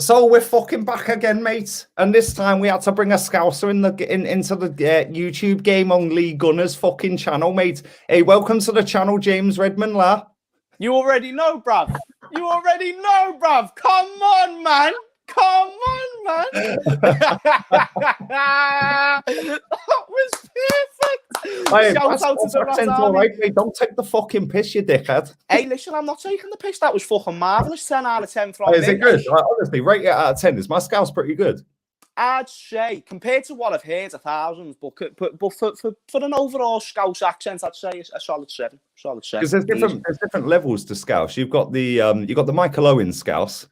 So we're fucking back again, mate. And this time we had to bring a Scouser into the YouTube Game On League Gunners fucking channel, mate. Hey, welcome to the channel, James Redmond, la. You already know, bruv. You already know, bruv. Come on, man. Come on, man. That was perfect. Hey, Shout out to the Rat Army. Right, mate. Don't take the fucking piss, you dickhead. Hey, listen, I'm not taking the piss. That was fucking marvellous. 10 out of 10 from Hey, me. is it good? Like, honestly, rate it out of 10. Is my Scouse pretty good? I'd say, compared to what I've heard, 1,000, but for an overall Scouse accent, I'd say a solid 7. Solid 7. Because there's different levels to Scouse. You've got the Michael Owen Scouse,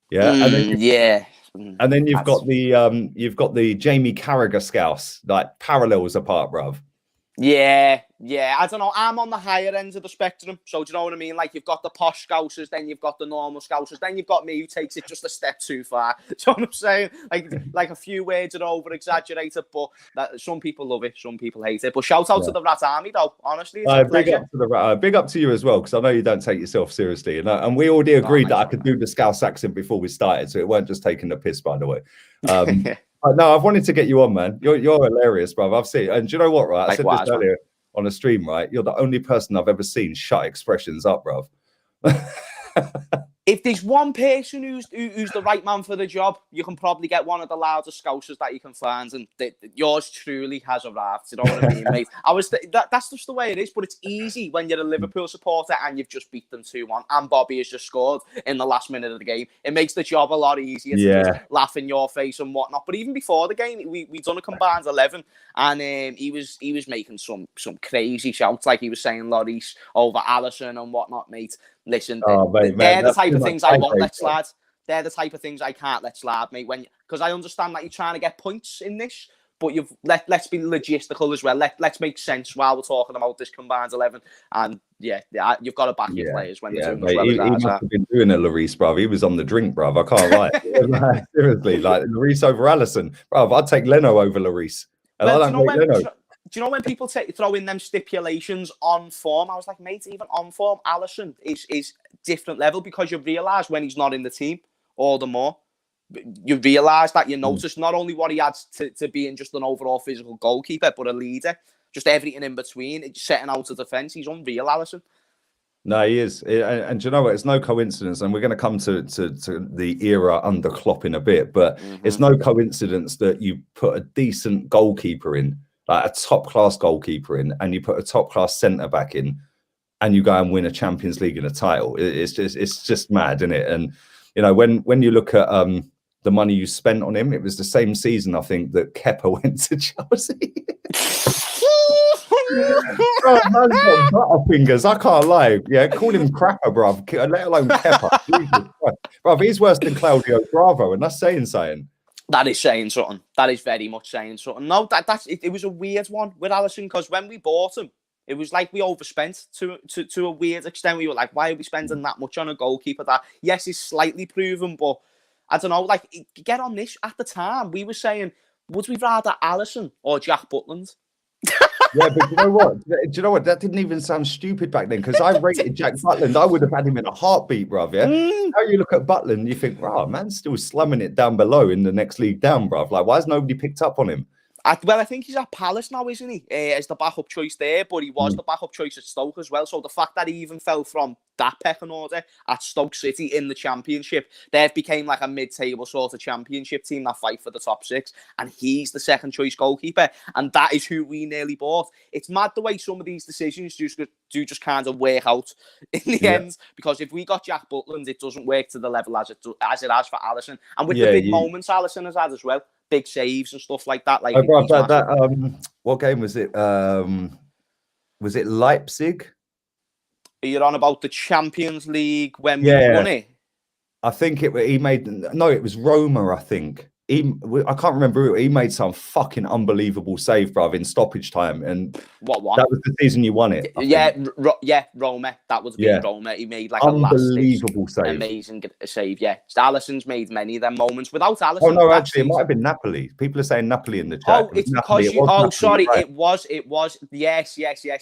yeah, and then you've got the Jamie Carragher Scouse, like parallels apart, bruv. Yeah. I don't know. I'm on the higher end of the spectrum. So do you know what I mean? Like, you've got the posh Scousers, then you've got the normal Scousers, then you've got me who takes it just a step too far. Do you know what I'm saying? Like a few words are over exaggerated, but some people love it, some people hate it. But shout out to the Rat Army, though. Honestly, it's a pleasure. Big up to you as well, because I know you don't take yourself seriously, and we already agreed that I could do the Scouse accent before we started, so it weren't just taking the piss, by the way. No, I've wanted to get you on, man. You're hilarious, bruv. I've seen, and do you know what, right? I said this earlier on a stream, right? You're the only person I've ever seen shut expressions up, bruv. If there's one person who's the right man for the job, you can probably get one of the loudest Scousers that you can find, and yours truly has arrived. You know what I mean, mate? That's just the way it is, but it's easy when you're a Liverpool supporter and you've just beat them 2-1, and Bobby has just scored in the last minute of the game. It makes the job a lot easier to just laugh in your face and whatnot. But even before the game, we done a combined 11, and he was making some crazy shouts, like he was saying Lloris over Alisson and whatnot, mate. Listen, they're the type of things I won't let slide. They're the type of things I can't let slide, mate. Because I understand that you're trying to get points in this, but let's be logistical as well. Let's make sense while we're talking about this combined 11. And you've got to back your players when they're doing as well. He must have been doing it, Lloris, bruv. He was on the drink, bruv. I can't lie. Seriously, like Lloris over Alisson, bruv. I'd take Leno over Lloris. And I don't take Leno. Do you know when people throw in them stipulations on form? I was like, mate, even on form, Alisson is different level, because you realise when he's not in the team, all the more. You realise that you notice not only what he adds to being just an overall physical goalkeeper, but a leader. Just everything in between, setting out a defence. He's unreal, Alisson. No, he is. And do you know what? It's no coincidence, and we're going to come to the era under Klopp in a bit, but it's no coincidence that you put a decent goalkeeper in, like a top-class goalkeeper in, and you put a top-class centre-back in, and you go and win a Champions League and a title. It's just mad, isn't it? And, you know, when you look at the money you spent on him, it was the same season, I think, that Kepa went to Chelsea. Oh, man's got butterfingers, I can't lie. Yeah, call him crapper, bruv, let alone Kepa. Bruv, he's worse than Claudio Bravo, and that's saying something. That is saying something. That is very much saying something. No, it was a weird one with Alisson, because when we bought him, it was like we overspent to a weird extent. We were like, why are we spending that much on a goalkeeper that, yes, is slightly proven, but I don't know, like, get on this. At the time, we were saying, would we rather Alisson or Jack Butland? Yeah, but you know what? Do you know what? That didn't even sound stupid back then, because I rated Jack Butland. I would have had him in a heartbeat, bruv. Yeah. Now you look at Butland and you think, wow, man's still slumming it down below in the next league down, bruv. Like, why has nobody picked up on him? Well, I think he's at Palace now, isn't he? As the backup choice there, but he was the backup choice at Stoke as well. So the fact that he even fell from that pecking order at Stoke City in the Championship, they've became like a mid-table sort of Championship team that fight for the top 6, and he's the second choice goalkeeper, and that is who we nearly bought. It's mad the way some of these decisions do just kind of work out in the end, because if we got Jack Butland, it doesn't work to the level as it has for Alisson, and with the big moments Alisson has had as well. Big saves and stuff like that. Like, what game was it? Was it Leipzig? Are you on about the Champions League when we won it? I think it was Roma, I think. I can't remember. He made some fucking unbelievable save, bruv, in stoppage time, and what one? That was the season you won it. Roma. That would have been Roma. He made like unbelievable a last-ditch, amazing save. Yeah, Alisson's made many of them moments. Without Alisson, oh no, actually, it might have been Napoli. People are saying Napoli in the chat. Oh, it's because you. Oh, sorry, right. It was. Yes.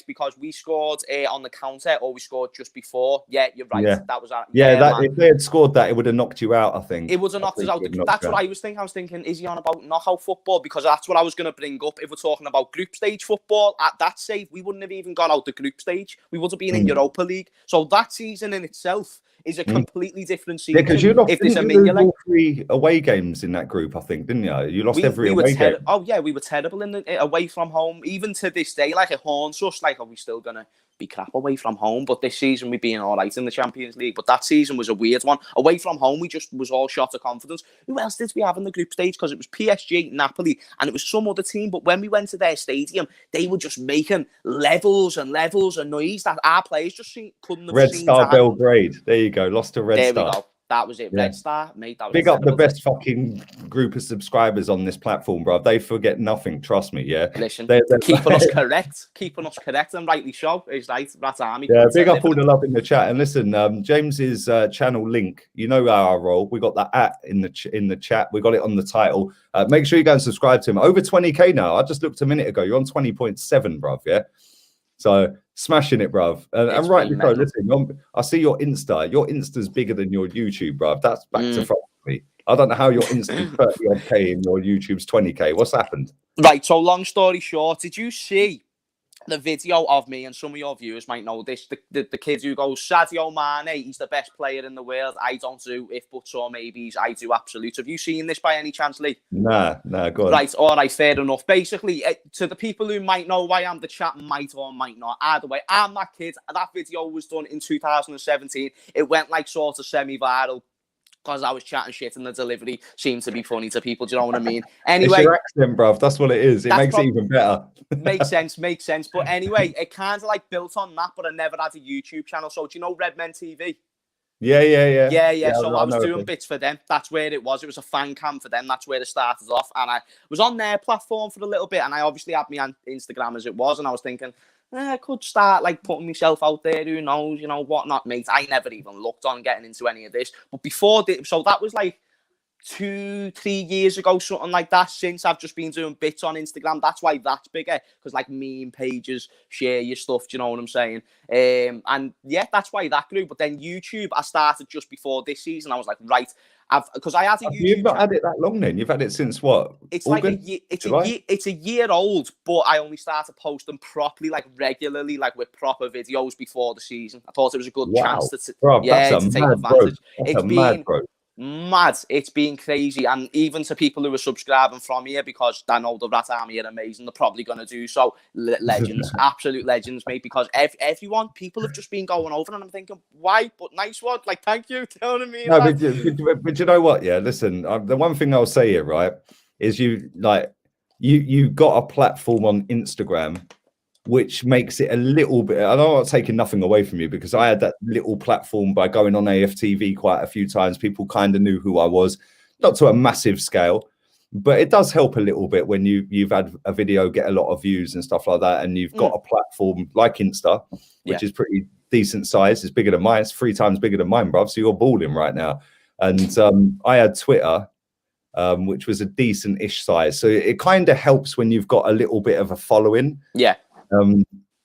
Because we scored on the counter, or we scored just before. Yeah, you're right. Yeah. That was. If they had scored that, it would have knocked you out. I think it would have knocked us out. That's what I was thinking. I was thinking, is he on about knockout football? Because that's what I was going to bring up. If we're talking about group stage football, at that save, we wouldn't have even got out the group stage. We would have been in Europa League. So that season in itself is a completely different season. Yeah, because you lost all 3 away games in that group, I think, didn't you? You lost every away game. Oh yeah, we were terrible in the away from home. Even to this day, like it haunts us. Like, are we still gonna be crap away from home? But this season we've been all right in the Champions League. But that season was a weird one. Away from home, we just was all shot of confidence. Who else did we have in the group stage? Because it was PSG, Napoli, and it was some other team. But when we went to their stadium, they were just making levels and noise that our players just couldn't have Red seen. Star Belgrade. There you go. Lost to Red Star. There we go. That was it. Yeah. Red Star, mate. That was big up the best fucking group of subscribers on this platform, bro. They forget nothing. Trust me. Yeah. Listen, they're keeping us correct, and rightly so. Is right. That's army. Yeah. Big up all the love in the chat. And listen, James's channel link. You know our role. We got that in the chat. We got it on the title. Make sure you go and subscribe to him. Over 20k now. I just looked a minute ago. You're on 20.7, bro. Yeah. So smashing it, bruv. And rightly so. Listen, I see your Insta. Your Insta's bigger than your YouTube, bruv. That's back to front for me. I don't know how your Insta's 30k and your YouTube's 20k. What's happened? Right. So long story short, did you see the video of me, and some of your viewers might know this, the kid who goes, Sadio Mane, he's the best player in the world. I don't do if buts or maybes. I do absolute. Have you seen this by any chance, Lee? Nah, go on. Right, all right, fair enough. Basically, to the people who might know who I am, the chat might or might not. Either way, I'm that kid. That video was done in 2017. It went like sort of semi-viral, because I was chatting shit and the delivery seemed to be funny to people. Do you know what I mean? Anyway, it's your accent, bruv. That's what it is. It makes it even better. Makes sense. But anyway, it kind of like built on that, but I never had a YouTube channel. So do you know Redmond TV? Yeah. So I was doing bits for them. That's where it was. It was a fan cam for them. That's where it started off. And I was on their platform for a little bit. And I obviously had my Instagram as it was. And I was thinking, I could start like putting myself out there. Who knows, whatnot, mate. I never even looked on getting into any of this. But before this, so that was like 2-3 years ago, something like that. Since I've just been doing bits on Instagram. That's why that's bigger, because like meme pages share your stuff. Do you know what I'm saying? And yeah, that's why that grew. But then YouTube, I started just before this season. I was like, right, because I had a YouTube. You've not had it that long then. You've had it since what? It's August? Like it's a year old, but I only started posting properly, like regularly, like with proper videos before the season. I thought it was a good chance to take advantage. It's been mad. It's been crazy, and even to people who are subscribing from here, because I know the Rat Army are amazing, they're probably going to do so. Legends, absolute legends, mate. Because people have just been going over, and I'm thinking, why? But nice one, like thank you. Do you know what I mean? No, but you know what? Yeah, listen. The one thing I'll say here, right, is you got a platform on Instagram, which makes it a little bit. I'm not taking nothing away from you, because I had that little platform by going on AFTV quite a few times. People kind of knew who I was, not to a massive scale, but it does help a little bit when you've had a video get a lot of views and stuff like that, and you've got a platform like Insta, which is pretty decent size. It's bigger than mine. It's 3 times bigger than mine, bruv. So you're balling right now. And I had Twitter, which was a decent-ish size. So it kind of helps when you've got a little bit of a following. Yeah.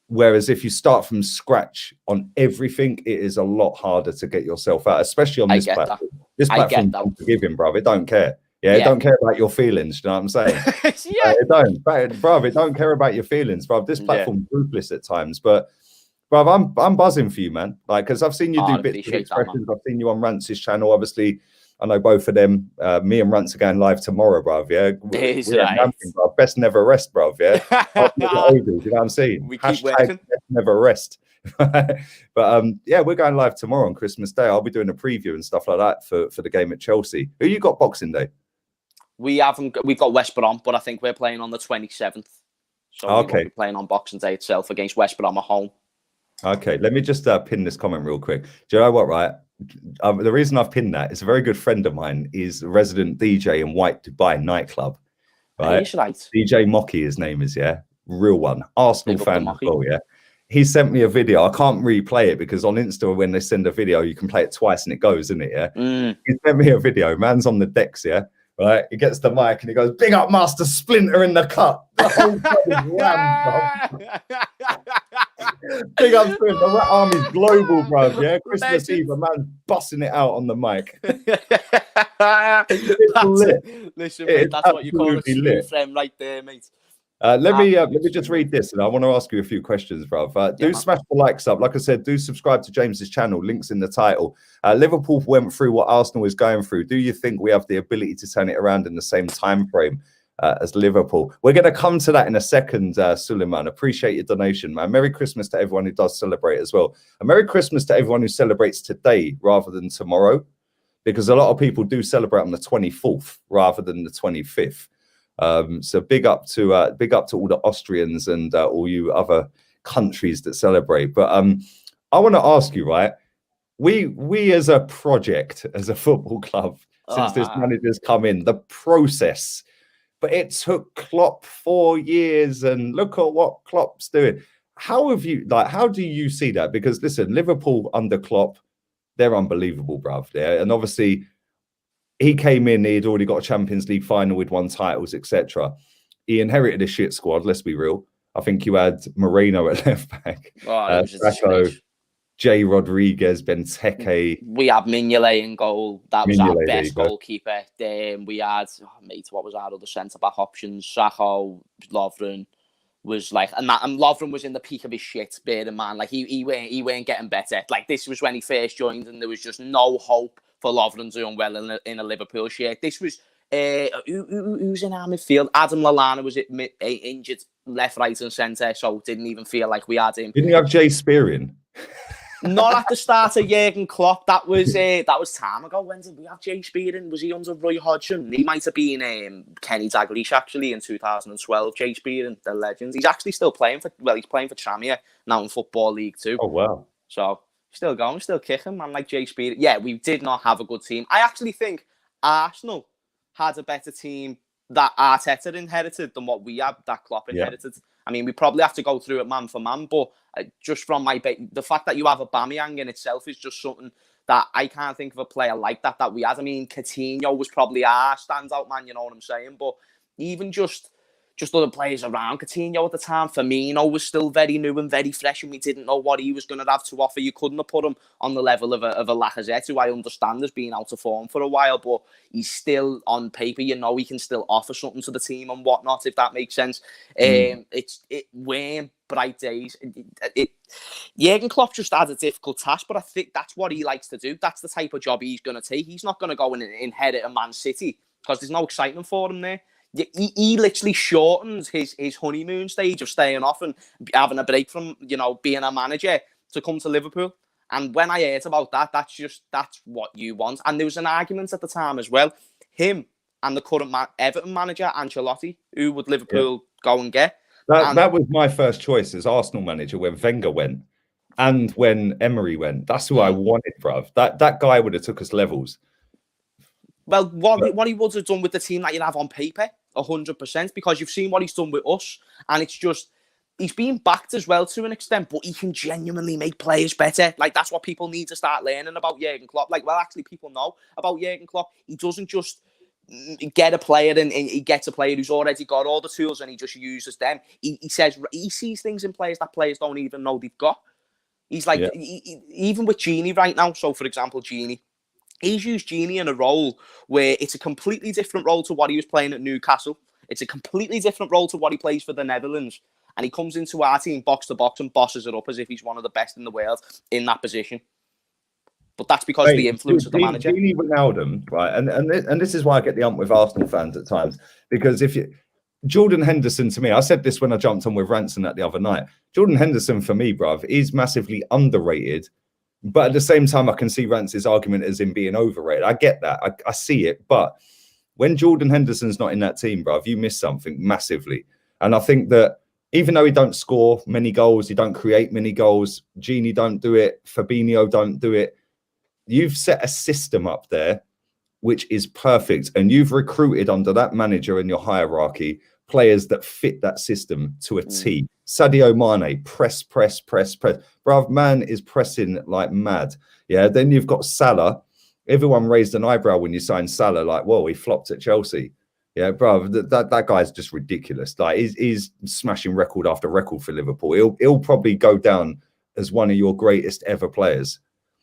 Whereas if you start from scratch on everything, it is a lot harder to get yourself out, especially on this platform. This platform don't forgive him, bruv. It don't care. It don't care about your feelings. You know what I'm saying? It don't, bruv. It don't care about your feelings, bruv. This platform's ruthless at times, but bruv, I'm buzzing for you, man. Like, because I've seen you do bits of expressions. I've seen you on Rance's channel, obviously. I know both of them. Me and Rance are going live tomorrow, bruv. Yeah, we're ramping, bruv. Best never rest, bruv. Yeah, you know what I'm saying? We keep working. Best never rest. But yeah, we're going live tomorrow on Christmas Day. I'll be doing a preview and stuff like that for the game at Chelsea. Who you got Boxing Day? We've got West Brom, but I think we're playing on the 27th. So we're playing on Boxing Day itself against West Brom at home. Okay, let me just pin this comment real quick. Do you know what, right? the reason I've pinned that is a very good friend of mine is a resident DJ in White Dubai nightclub, right? DJ Mocky, his name is, yeah, real one, Arsenal fan as well, yeah. He sent me a video. I can't replay it because on Insta, when they send a video, you can play it twice and it goes, isn't it? Yeah. He sent me a video. Man's on the decks, yeah. Right. He gets the mic and he goes, "Big up, Master Splinter in the cut." The whole club is rammed, bro. Big up, Splinter. The Rat Army's global, bro. Yeah. Christmas Eve, a man busting it out on the mic. Listen, mate, that's what you call a true friend right there, mate. Let me just read this, and I want to ask you a few questions, bruv. Smash the likes up. Like I said, do subscribe to James's channel. Links in the title. Liverpool went through what Arsenal is going through. Do you think we have the ability to turn it around in the same time frame as Liverpool? We're going to come to that in a second, Suleiman. Appreciate your donation, man. Merry Christmas to everyone who does celebrate as well. And Merry Christmas to everyone who celebrates today rather than tomorrow, because a lot of people do celebrate on the 24th rather than the 25th. So big up to all the Austrians and all you other countries that celebrate. But I want to ask you, right? We as a project, as a football club, since this manager's come in, the process, but it took Klopp 4 years, and look at what Klopp's doing. How do you see that? Because listen, Liverpool under Klopp, they're unbelievable, bruv. Yeah, and obviously, he came in, he'd already got a Champions League final with won titles, etc. He inherited a shit squad, let's be real. I think you had Moreno at left back, Jay Rodriguez, Benteke. We had Mignolet in goal. That was our best goalkeeper. We had, what was our other centre-back options? Sakho, Lovren was like, and Lovren was in the peak of his shit, bear in mind. Like, he weren't getting better. Like, this was when he first joined and there was just no hope for Lovren doing well in a Liverpool shirt. This was who's in our midfield? Adam Lallana was injured left, right, and centre, so it didn't even feel like we had him. Didn't you have Jay Spearing? Not at the start of Jurgen Klopp. That was time ago. When did we have Jay Spearing? Was he under Roy Hodgson? He might have been Kenny Dalglish actually in 2012. Jay Spearing, the legend. He's actually still playing for Tranmere now in Football League 2. Oh wow! So. Still going, still kicking, man, like Jay Speed. Yeah, we did not have a good team. I actually think Arsenal had a better team that Arteta inherited than what we had, that Klopp inherited. Yeah. I mean, we probably have to go through it man for man, but just from the fact that you have Aubameyang in itself is just something that I can't think of a player like that we had. I mean, Coutinho was probably our standout man, you know what I'm saying? But even just other players around Coutinho at the time. Firmino was still very new and very fresh, and we didn't know what he was going to have to offer. You couldn't have put him on the level of a Lacazette, who I understand has been out of form for a while, but he's still on paper. You know, he can still offer something to the team and whatnot, if that makes sense. It weren't bright days. Jurgen Klopp just had a difficult task, but I think that's what he likes to do. That's the type of job he's going to take. He's not going to go and inherit a Man City because there's no excitement for him there. He literally shortened his honeymoon stage of staying off and having a break from, being a manager to come to Liverpool. And when I heard about that, that's what you want. And there was an argument at the time as well. Him and the current Everton manager, Ancelotti, who would Liverpool go and get. That was my first choice as Arsenal manager when Wenger went and when Emery went. That's who I wanted, bruv. That guy would have took us levels. Well, what he would have done with the team that you have on paper, 100%, because you've seen what he's done with us, and it's just, he's been backed as well to an extent, but he can genuinely make players better. Like, that's what people need to start learning about Jurgen Klopp. Like, well, actually, people know about Jurgen Klopp. He doesn't just get a player and he gets a player who's already got all the tools and he just uses them. He says he sees things in players that players don't even know they've got. He's like, even with Gini right now. So, for example, Gini. He's used Gini in a role where it's a completely different role to what he was playing at Newcastle. It's a completely different role to what he plays for the Netherlands. And he comes into our team box to box and bosses it up as if he's one of the best in the world in that position. But that's because of the influence of the manager. Gini Wijnaldum, right? And this is why I get the ump with Arsenal fans at times. Because Jordan Henderson, to me, I said this when I jumped on with Ranson the other night. Jordan Henderson, for me, bruv, is massively underrated. But at the same time, I can see Rance's argument as him being overrated. I get that. I see it. But when Jordan Henderson's not in that team, bruv, you miss something massively. And I think that even though he don't score many goals, he don't create many goals, Gini don't do it, Fabinho don't do it, you've set a system up there which is perfect, and you've recruited under that manager in your hierarchy players that fit that system to a T. Sadio Mane, press. Bruv, man is pressing like mad. Yeah, then you've got Salah. Everyone raised an eyebrow when you signed Salah, like, whoa, he flopped at Chelsea. Yeah, bro, that guy's just ridiculous. Like, he's smashing record after record for Liverpool. He'll probably go down as one of your greatest ever players.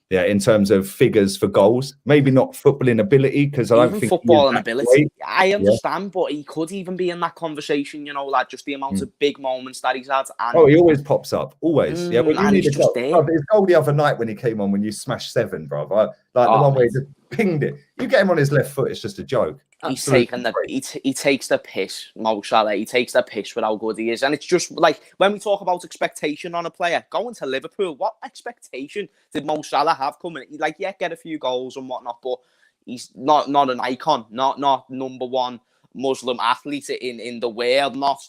Yeah, in terms of figures for goals, maybe not footballing ability, because I don't think footballing ability. I understand, but he could even be in that conversation. You know, like just the amount of big moments that he's had. And he always pops up, always. Yeah, and he's just there. His goal the other night when he came on, when you smashed 7, bro. Like the one where he just pinged it. You get him on his left foot, it's just a joke. He's taken he takes the piss, Mo Salah. He takes the piss with how good he is. And it's just like, when we talk about expectation on a player, going to Liverpool, what expectation did Mo Salah have coming? Like, yeah, get a few goals and whatnot, but he's not an icon, not number one Muslim athlete in the world, not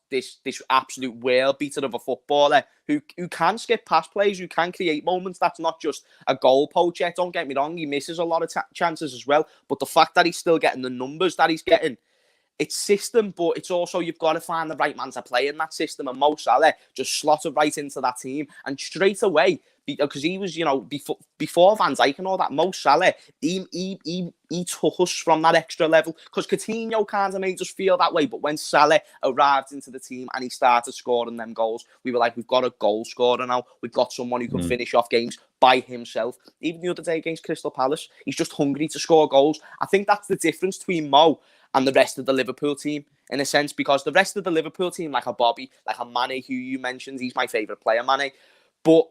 this absolute world beater of a footballer who can skip past plays, who can create moments. That's not just a goal poacher. Don't get me wrong, he misses a lot of chances as well, but the fact that he's still getting the numbers that he's getting, it's system, but it's also, you've got to find the right man to play in that system, and Mo Salah just slotted right into that team, and straight away, because he was, you know, before Van Dijk and all that, Mo Salah, he took us from that extra level, because Coutinho kind of made us feel that way, but when Salah arrived into the team and he started scoring them goals, we were like, we've got a goal scorer now, we've got someone who can finish off games by himself. Even the other day against Crystal Palace, he's just hungry to score goals. I think that's the difference between Mo and the rest of the Liverpool team, in a sense, because the rest of the Liverpool team, like a Bobby, like a Mane, who you mentioned, he's my favourite player, Mane, but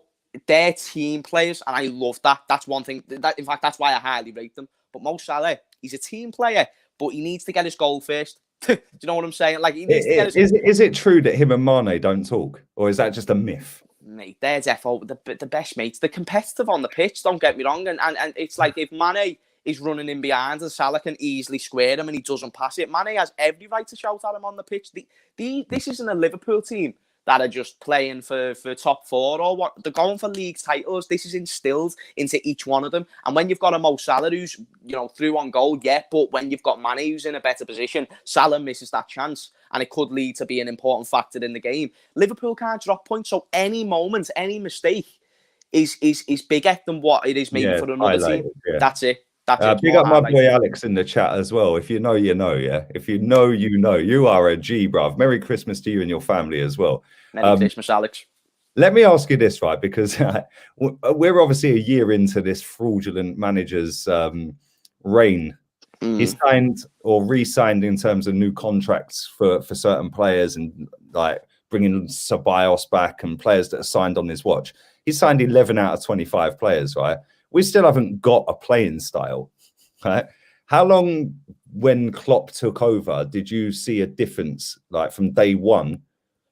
they're team players, and I love that. That's one thing. In fact, that's why I highly rate them. But Mo Salah, he's a team player, but he needs to get his goal first. Do you know what I'm saying? Like, he needs to get his... Is it true that him and Mane don't talk, or is that just a myth? Mate, they're defo the best mates. They're competitive on the pitch, don't get me wrong. And it's like, if Mane is running in behind and Salah can easily square him and he doesn't pass it, Mane has every right to shout at him on the pitch. This isn't a Liverpool team that are just playing for top 4 or what. They're going for league titles. This is instilled into each one of them. And when you've got a Mo Salah who's, you know, through on goal, yeah, but when you've got Mane who's in a better position, Salah misses that chance, and it could lead to be an important factor in the game. Liverpool can't drop points, so any moment, any mistake is bigger than what it is maybe for another team. Yeah. That's it. Big up my boy Alex in the chat as well. If you know, you know, yeah. If you know, you know. You are a G, bruv. Merry Christmas to you and your family as well. Merry Christmas, Alex. Let me ask you this, right? Because we're obviously a year into this fraudulent manager's reign. He's signed or re-signed in terms of new contracts for certain players, and like bringing Ceballos back and players that are signed on his watch. He signed 11 out of 25 players, right? We still haven't got a playing style, right? How long, when Klopp took over, did you see a difference, like from day one?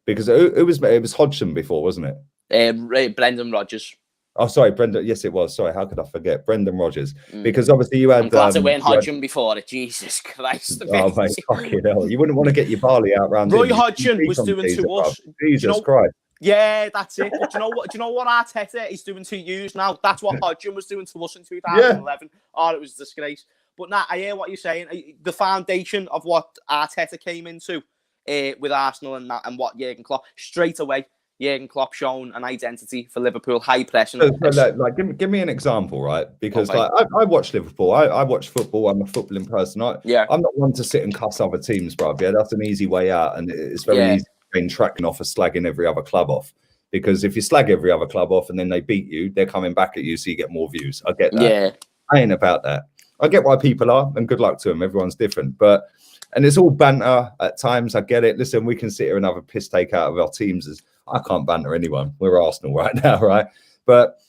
Because it was Hodgson before, wasn't it? Brendan Rodgers. Oh, sorry, Brendan. Yes, it was. Sorry, how could I forget? Brendan Rodgers. Because obviously you had... I'm glad it went Hodgson before it. Jesus Christ. Oh, mate, fucking hell. You wouldn't want to get your barley out round Roy Hodgson was doing to us. Jesus Christ. Yeah, that's it. But do you know what Arteta is doing to you now? That's what Hodgson was doing to us in 2011. Yeah. Oh, it was a disgrace. But now I hear what you're saying. The foundation of what Arteta came into with Arsenal and what Jurgen Klopp, straight away, Jurgen Klopp shown an identity for Liverpool, high pressing. Like, give me an example, right? Because like I watch Liverpool. I watch football. I'm a footballing person. I'm not one to sit and cuss other teams, bro. Yeah, that's an easy way out, and it's very easy. Tracking off of slagging every other club off, because if you slag every other club off and then they beat you, they're coming back at you, so you get more views. I get that. Yeah, I ain't about that. I get why people are, and good luck to them. Everyone's different, and it's all banter at times. I get it. Listen, we can sit here and have a piss take out of our teams. As I can't banter anyone. We're Arsenal right now, right? But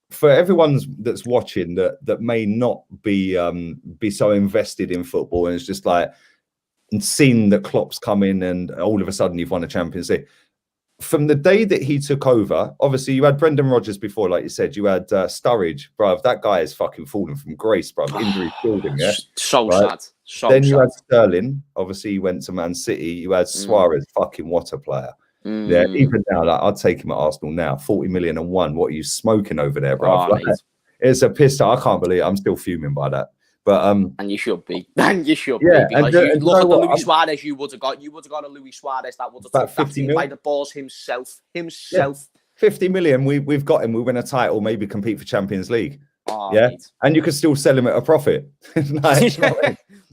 for everyone that's watching that may not be so invested in football, and it's just like, and seen that Klopp's come in and all of a sudden you've won a Champions League. From the day that he took over, obviously you had Brendan Rodgers before, like you said, you had Sturridge, bruv. That guy is fucking falling from grace, bruv. Injury building, yeah. So sad. Then you had Sterling. Obviously, he went to Man City. You had Suarez, fucking what a player. Yeah, even now, like, I'd take him at Arsenal now. 40 million and one. What are you smoking over there, bruv? it's a piss. I can't believe it. I'm still fuming by that. But and you should be, and you should yeah, be, because you look at the Luis Suarez you would have got. You would have got a Luis Suarez that would have took that team by the balls himself. Yeah. 50 million. We've got him. We win a title, maybe compete for Champions League. Oh, yeah, mate. And you could still sell him at a profit. It's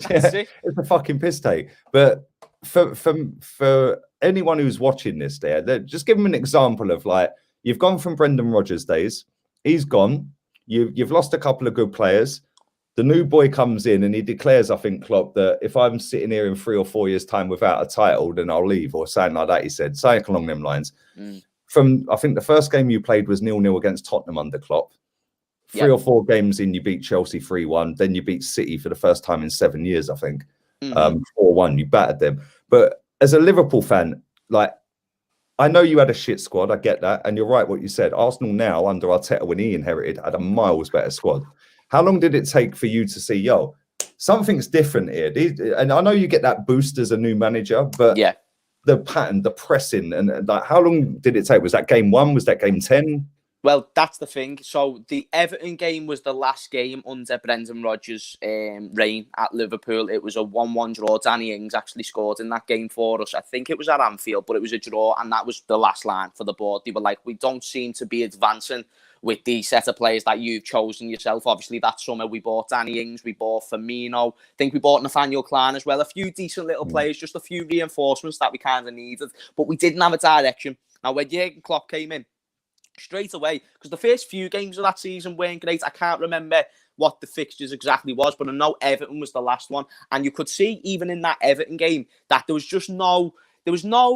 a fucking piss take. But for anyone who's watching this, just give them an example of, like, you've gone from Brendan Rodgers days. He's gone. You've lost a couple of good players. The new boy comes in and he declares, I think, Klopp, that if I'm sitting here in 3 or 4 years' time without a title, then I'll leave, or something like that. He said, something along them lines. From, I think the first game you played was 0-0 against Tottenham under Klopp. 3 or 4 games in, you beat Chelsea 3-1. Then you beat City for the first time in 7 years, I think. 4-1, you battered them. But as a Liverpool fan, like, I know you had a shit squad. I get that. And you're right what you said. Arsenal now, under Arteta, when he inherited, had a miles better squad. How long did it take for you to see, yo, something's different here? And I know you get that boost as a new manager, but the pattern, the pressing, and like, how long did it take? Was that game 1? Was that game 10? Well, that's the thing. So the Everton game was the last game under Brendan Rodgers' reign at Liverpool. It was a 1-1 draw. Danny Ings actually scored in that game for us. I think it was at Anfield, but it was a draw, and that was the last line for the board. They were like, we don't seem to be advancing with the set of players that you've chosen yourself. Obviously, that summer we bought Danny Ings, we bought Firmino. I think we bought Nathaniel Klein as well. A few decent little players, just a few reinforcements that we kind of needed. But we didn't have a direction. Now, when Jurgen Klopp came in, straight away, because the first few games of that season weren't great. I can't remember what the fixtures exactly was, but I know Everton was the last one. And you could see, even in that Everton game, that there was just no... There was no,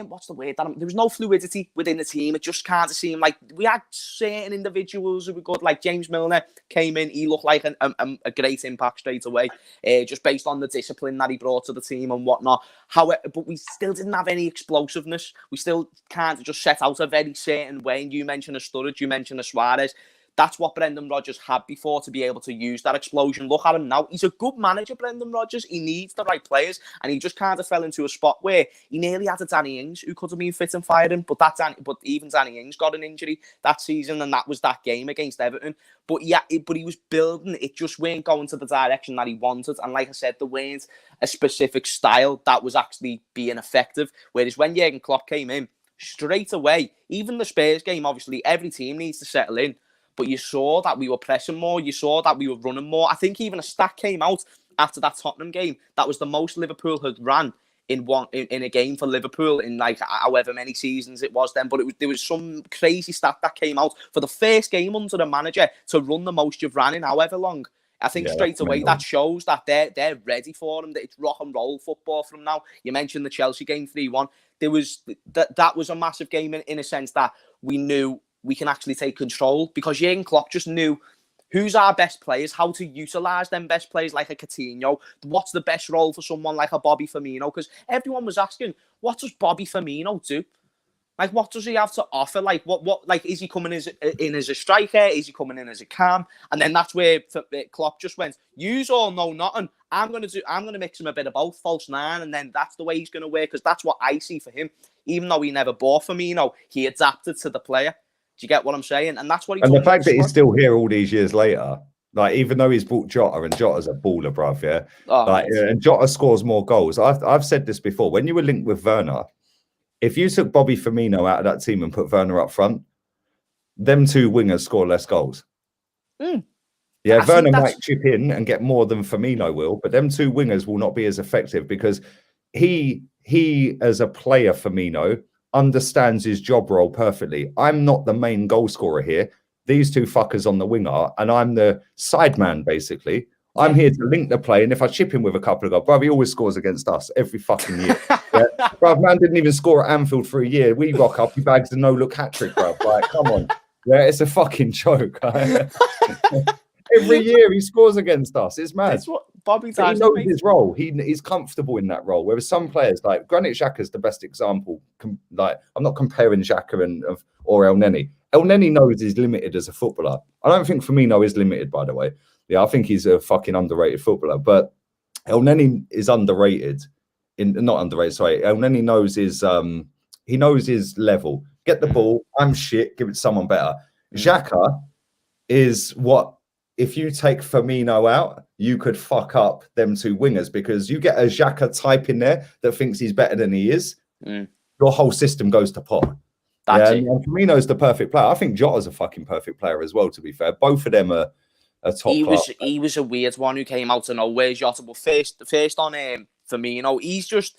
what's the word? There was no fluidity within the team. It just kind of seemed like we had certain individuals who were good. Like James Milner came in. He looked like a great impact straight away, just based on the discipline that he brought to the team and whatnot. However, but we still didn't have any explosiveness. We still can't just set out a very certain way. And you mentioned a Sturridge, you mentioned a Suarez. That's what Brendan Rodgers had before, to be able to use that explosion. Look at him now. He's a good manager, Brendan Rodgers. He needs the right players, and he just kind of fell into a spot where he nearly had a Danny Ings who could have been fit and firing, but even Danny Ings got an injury that season, and that was that game against Everton. But he was building. It just weren't going to the direction that he wanted, and like I said, there weren't a specific style that was actually being effective. Whereas when Jurgen Klopp came in, straight away, even the Spurs game, obviously every team needs to settle in. But you saw that we were pressing more. You saw that we were running more. I think even a stat came out after that Tottenham game. That was the most Liverpool had ran in a game for Liverpool in like however many seasons it was then. But there was some crazy stat that came out for the first game under the manager to run the most you've ran in however long. I think straight away that shows that they're ready for them. That it's rock and roll football from now. You mentioned the Chelsea game 3-1. That was a massive game in a sense that we knew we can actually take control, because Jurgen Klopp just knew who's our best players, how to utilise them best players like a Coutinho, what's the best role for someone like a Bobby Firmino, because everyone was asking, what does Bobby Firmino do? Like, what does he have to offer? Like, what? Like, is he coming in as a striker? Is he coming in as a cam? And then that's where Klopp just went, yous all know nothing. I'm gonna mix him a bit of both, false nine, and then that's the way he's gonna work, because that's what I see for him. Even though he never bought Firmino, he adapted to the player. Do you get what I'm saying? And that's what he. And the fact that he's still here all these years later, like, even though he's bought Jota, and Jota's a baller, bruv, yeah. And Jota scores more goals. I've said this before. When you were linked with Werner, if you took Bobby Firmino out of that team and put Werner up front, them two wingers score less goals. Yeah, Werner might chip in and get more than Firmino will, but them two wingers will not be as effective, because he as a player, Firmino, understands his job role perfectly. I'm not the main goal scorer here. These two fuckers on the wing are, and I'm the side man, basically. I'm here to link the play, and if I chip him with a couple of goals, bruv, he always scores against us every fucking year. Yeah? Bruv, man didn't even score at Anfield for a year. We rock up, he bags a no-look hat-trick, bruv. Like, come on. Yeah, it's a fucking joke. Every year he scores against us. It's mad. That's what Bobby does. He knows his role. He's comfortable in that role. Whereas some players, like Granit Xhaka is the best example. Like, I'm not comparing Xhaka or El Neni. El Neni knows he's limited as a footballer. I don't think Firmino is limited, by the way. Yeah, I think he's a fucking underrated footballer. But El Neni is underrated. Not underrated, sorry. El Neni knows his level. Get the ball. I'm shit. Give it to someone better. Xhaka is what if you take Firmino out, you could fuck up them two wingers because you get a Xhaka type in there that thinks he's better than he is. Your whole system goes to pot. That's it. And Firmino's the perfect player. I think Jota's a fucking perfect player as well, to be fair. Both of them are top class. He was a weird one who came out of nowhere, Jota, but first on Firmino, he's just...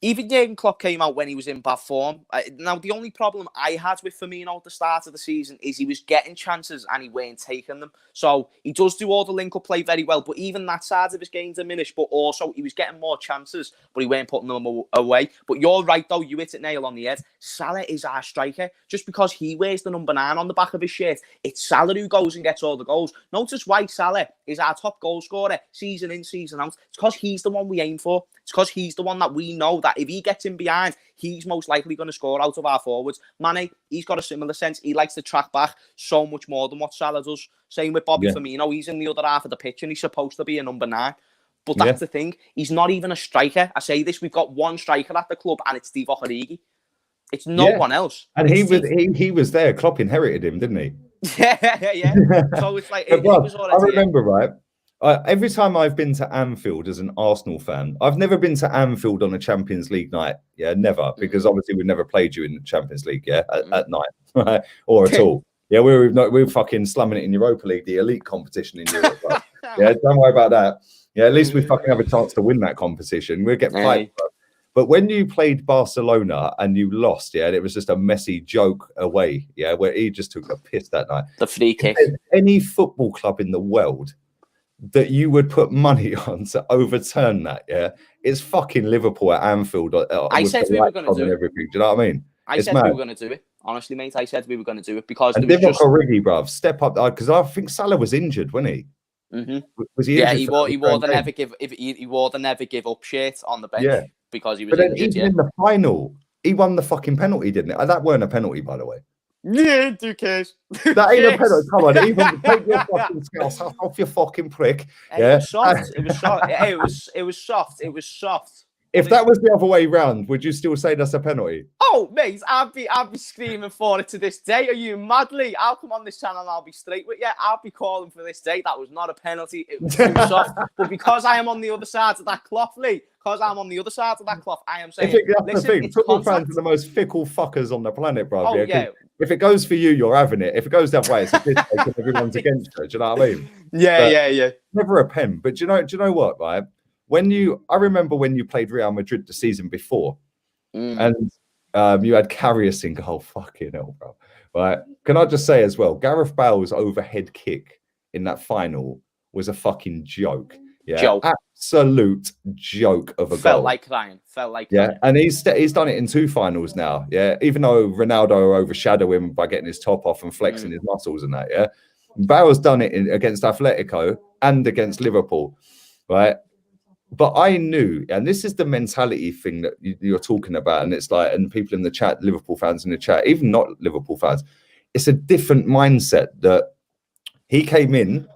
Even Jurgen Klopp came out when he was in bad form. Now, the only problem I had with Firmino at the start of the season is he was getting chances and he weren't taking them. So he does do all the link-up play very well, but even that side of his game diminished. But also, he was getting more chances, but he weren't putting them away. But you're right, though. You hit it nail on the head. Salah is our striker. Just because he wears the number 9 on the back of his shirt, it's Salah who goes and gets all the goals. Notice why Salah is our top goal scorer season in, season out. It's because he's the one we aim for. It's because he's the one that we know that if he gets in behind, he's most likely going to score out of our forwards. Mane, he's got a similar sense. He likes to track back so much more than what Salah does. Same with Bobby Firmino. He's in the other half of the pitch and he's supposed to be a number 9. But that's the thing. He's not even a striker. I say this, we've got one striker at the club and it's Divock Origi. It's no one else. And he was there. Klopp inherited him, didn't he? Yeah. So it's like... I remember, right? Every time I've been to Anfield as an Arsenal fan, I've never been to Anfield on a Champions League night. Yeah, never. Because obviously we've never played you in the Champions League, at night, right? Or at all. Yeah, we're fucking slumming it in Europa League, the elite competition in Europe. Right? Yeah, don't worry about that. Yeah, at least we fucking have a chance to win that competition. We'll get piped. But when you played Barcelona and you lost, and it was just a messy joke away, where he just took a piss that night. The free kick. Any football club in the world that you would put money on to overturn that, it's fucking Liverpool at Anfield. I said we were going to do it. Everything. Do you know what I mean? I said we were going to do it. Honestly, mate, I said we were going to do it because and Divock Origi, bruv, step up, because I think Salah was injured, wasn't he? Was he? Yeah, he wore the never give up shirt on the bench because he was injured. In the final, he won the fucking penalty, didn't it? That weren't a penalty, by the way. Yeah, who cares? That ain't a penalty. Come on, even take your fucking scales off your fucking prick. It was soft. It was soft. It was soft. It was soft. If that was the other way round, would you still say that's a penalty? Oh, mate, I'd be screaming for it to this day. Are you madly? I'll come on this channel and I'll be straight with you. I'll be calling for this day. That was not a penalty. It was too soft. But because I am on the other side of that cloth, Lee, I am saying, that's the thing. Football fans are the most fickle fuckers on the planet, bro. Oh, yeah. If it goes for you, you're having it. If it goes that way, it's a piss take and everyone's against it. Do you know what I mean? Yeah. Never a pen. But do you know what, right? I remember when you played Real Madrid the season before, and you had Karius in goal. Fucking hell, bro. Right? Can I just say as well, Gareth Bale's overhead kick in that final was a fucking joke. Yeah, joke. Absolute joke of a goal. Felt like crying. And he's done it in 2 finals now. Yeah, even though Ronaldo overshadowed him by getting his top off and flexing his muscles and that. Yeah, Bale's done it against Atletico and against Liverpool, right? But I knew, and this is the mentality thing that you're talking about, and it's like, and people in the chat, Liverpool fans in the chat, even not Liverpool fans, it's a different mindset that he came in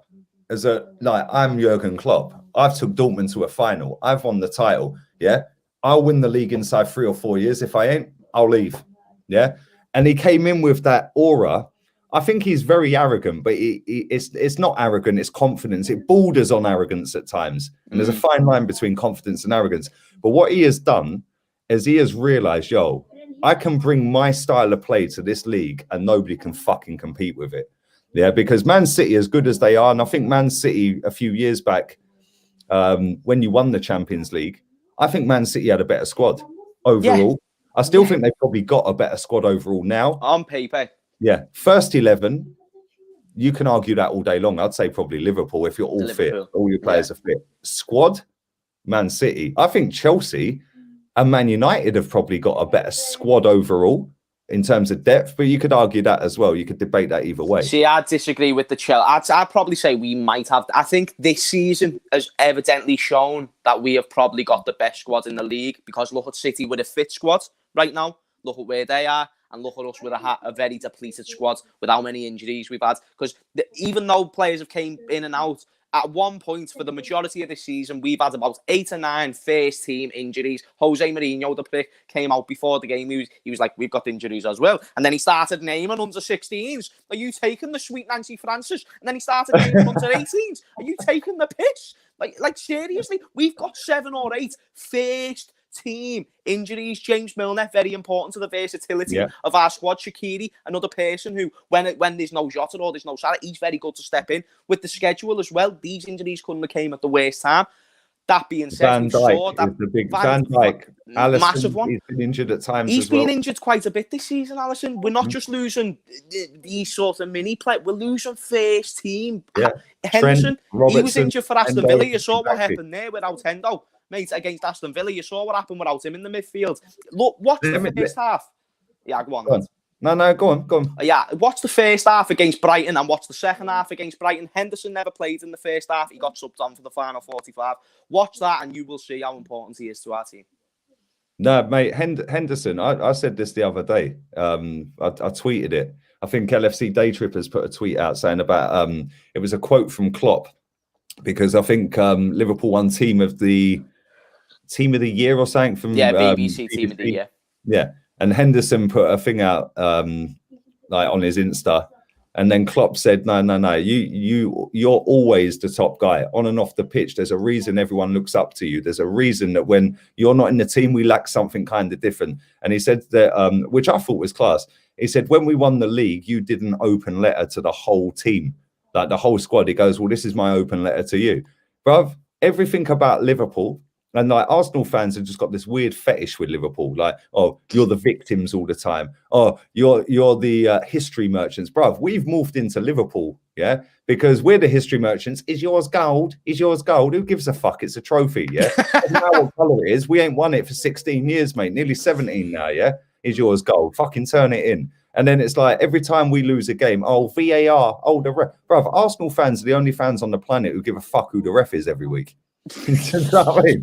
as I'm Jurgen Klopp. I've took Dortmund to a final. I've won the title. Yeah, I'll win the league inside 3 or 4 years. If I ain't, I'll leave. Yeah, and he came in with that aura. I think he's very arrogant, but it's not arrogant, it's confidence. It borders on arrogance at times. And there's a fine line between confidence and arrogance. But what he has done is he has realized, I can bring my style of play to this league and nobody can fucking compete with it. Yeah, because Man City, as good as they are, and I think Man City a few years back, when you won the Champions League, I think Man City had a better squad overall. Yeah. I still think they've probably got a better squad overall now. On paper. Yeah, first 11, you can argue that all day long. I'd say probably Liverpool if you're all fit, all your players are fit. Squad, Man City. I think Chelsea and Man United have probably got a better squad overall in terms of depth, but you could argue that as well. You could debate that either way. See, I'd disagree with the Chelsea. I'd probably say we might have. I think this season has evidently shown that we have probably got the best squad in the league because look at City with a fit squad right now. Look at where they are. And look at us with a very depleted squad with how many injuries we've had. Because even though players have came in and out at one point for the majority of the season, we've had about 8 or 9 first team injuries. Jose Mourinho, the prick, came out before the game. He was like, we've got injuries as well. And then he started naming under 16s. Are you taking the sweet Nancy Francis? And then he started naming under 18s. Are you taking the piss? Like seriously, we've got 7 or 8 first team injuries. James Milner, very important to the versatility of our squad. Shaqiri, another person who, when there's no Jota or there's no Salah, he's very good to step in. With the schedule as well, these injuries couldn't have came at the worst time. That being said, Van Dijk is the big Van Dijk. Alisson, massive one. He's been injured at times. He's been injured quite a bit this season, Alisson. We're not just losing these sort of mini play. We're losing first team. Yeah. Henderson, Trent, he was injured for Aston Villa. You saw what exactly. happened there without Hendo. Mate, against Aston Villa, you saw what happened without him in the midfield. Look, watch the first half. Yeah, go on. No, go on. Yeah, watch the first half against Brighton and watch the second half against Brighton. Henderson never played in the first half. He got subbed on for the final 45. Watch that and you will see how important he is to our team. No, mate, Henderson, I said this the other day. I tweeted it. I think LFC Day Trippers put a tweet out saying about, it was a quote from Klopp, because I think Liverpool won Team of the Year or something from BBC Team of the Year. Yeah, and Henderson put a thing out like on his Insta, and then Klopp said, "No, you're always the top guy on and off the pitch. There's a reason everyone looks up to you. There's a reason that when you're not in the team, we lack something kind of different." And he said that, which I thought was class. He said, "When we won the league, you did an open letter to the whole team, like the whole squad." He goes, "Well, this is my open letter to you, bruv." Everything about Liverpool. And like Arsenal fans have just got this weird fetish with Liverpool, like, oh, you're the victims all the time. Oh, you're the history merchants, bruv. We've morphed into Liverpool, yeah, because we're the history merchants. Is yours gold? Is yours gold? Who gives a fuck? It's a trophy, yeah. Doesn't matter what colour it is. We ain't won it for 16 years, mate. Nearly 17 now, yeah. Is yours gold? Fucking turn it in. And then it's like every time we lose a game, oh, VAR, oh, the ref. Bruv, Arsenal fans are the only fans on the planet who give a fuck who the ref is every week. You know what I mean?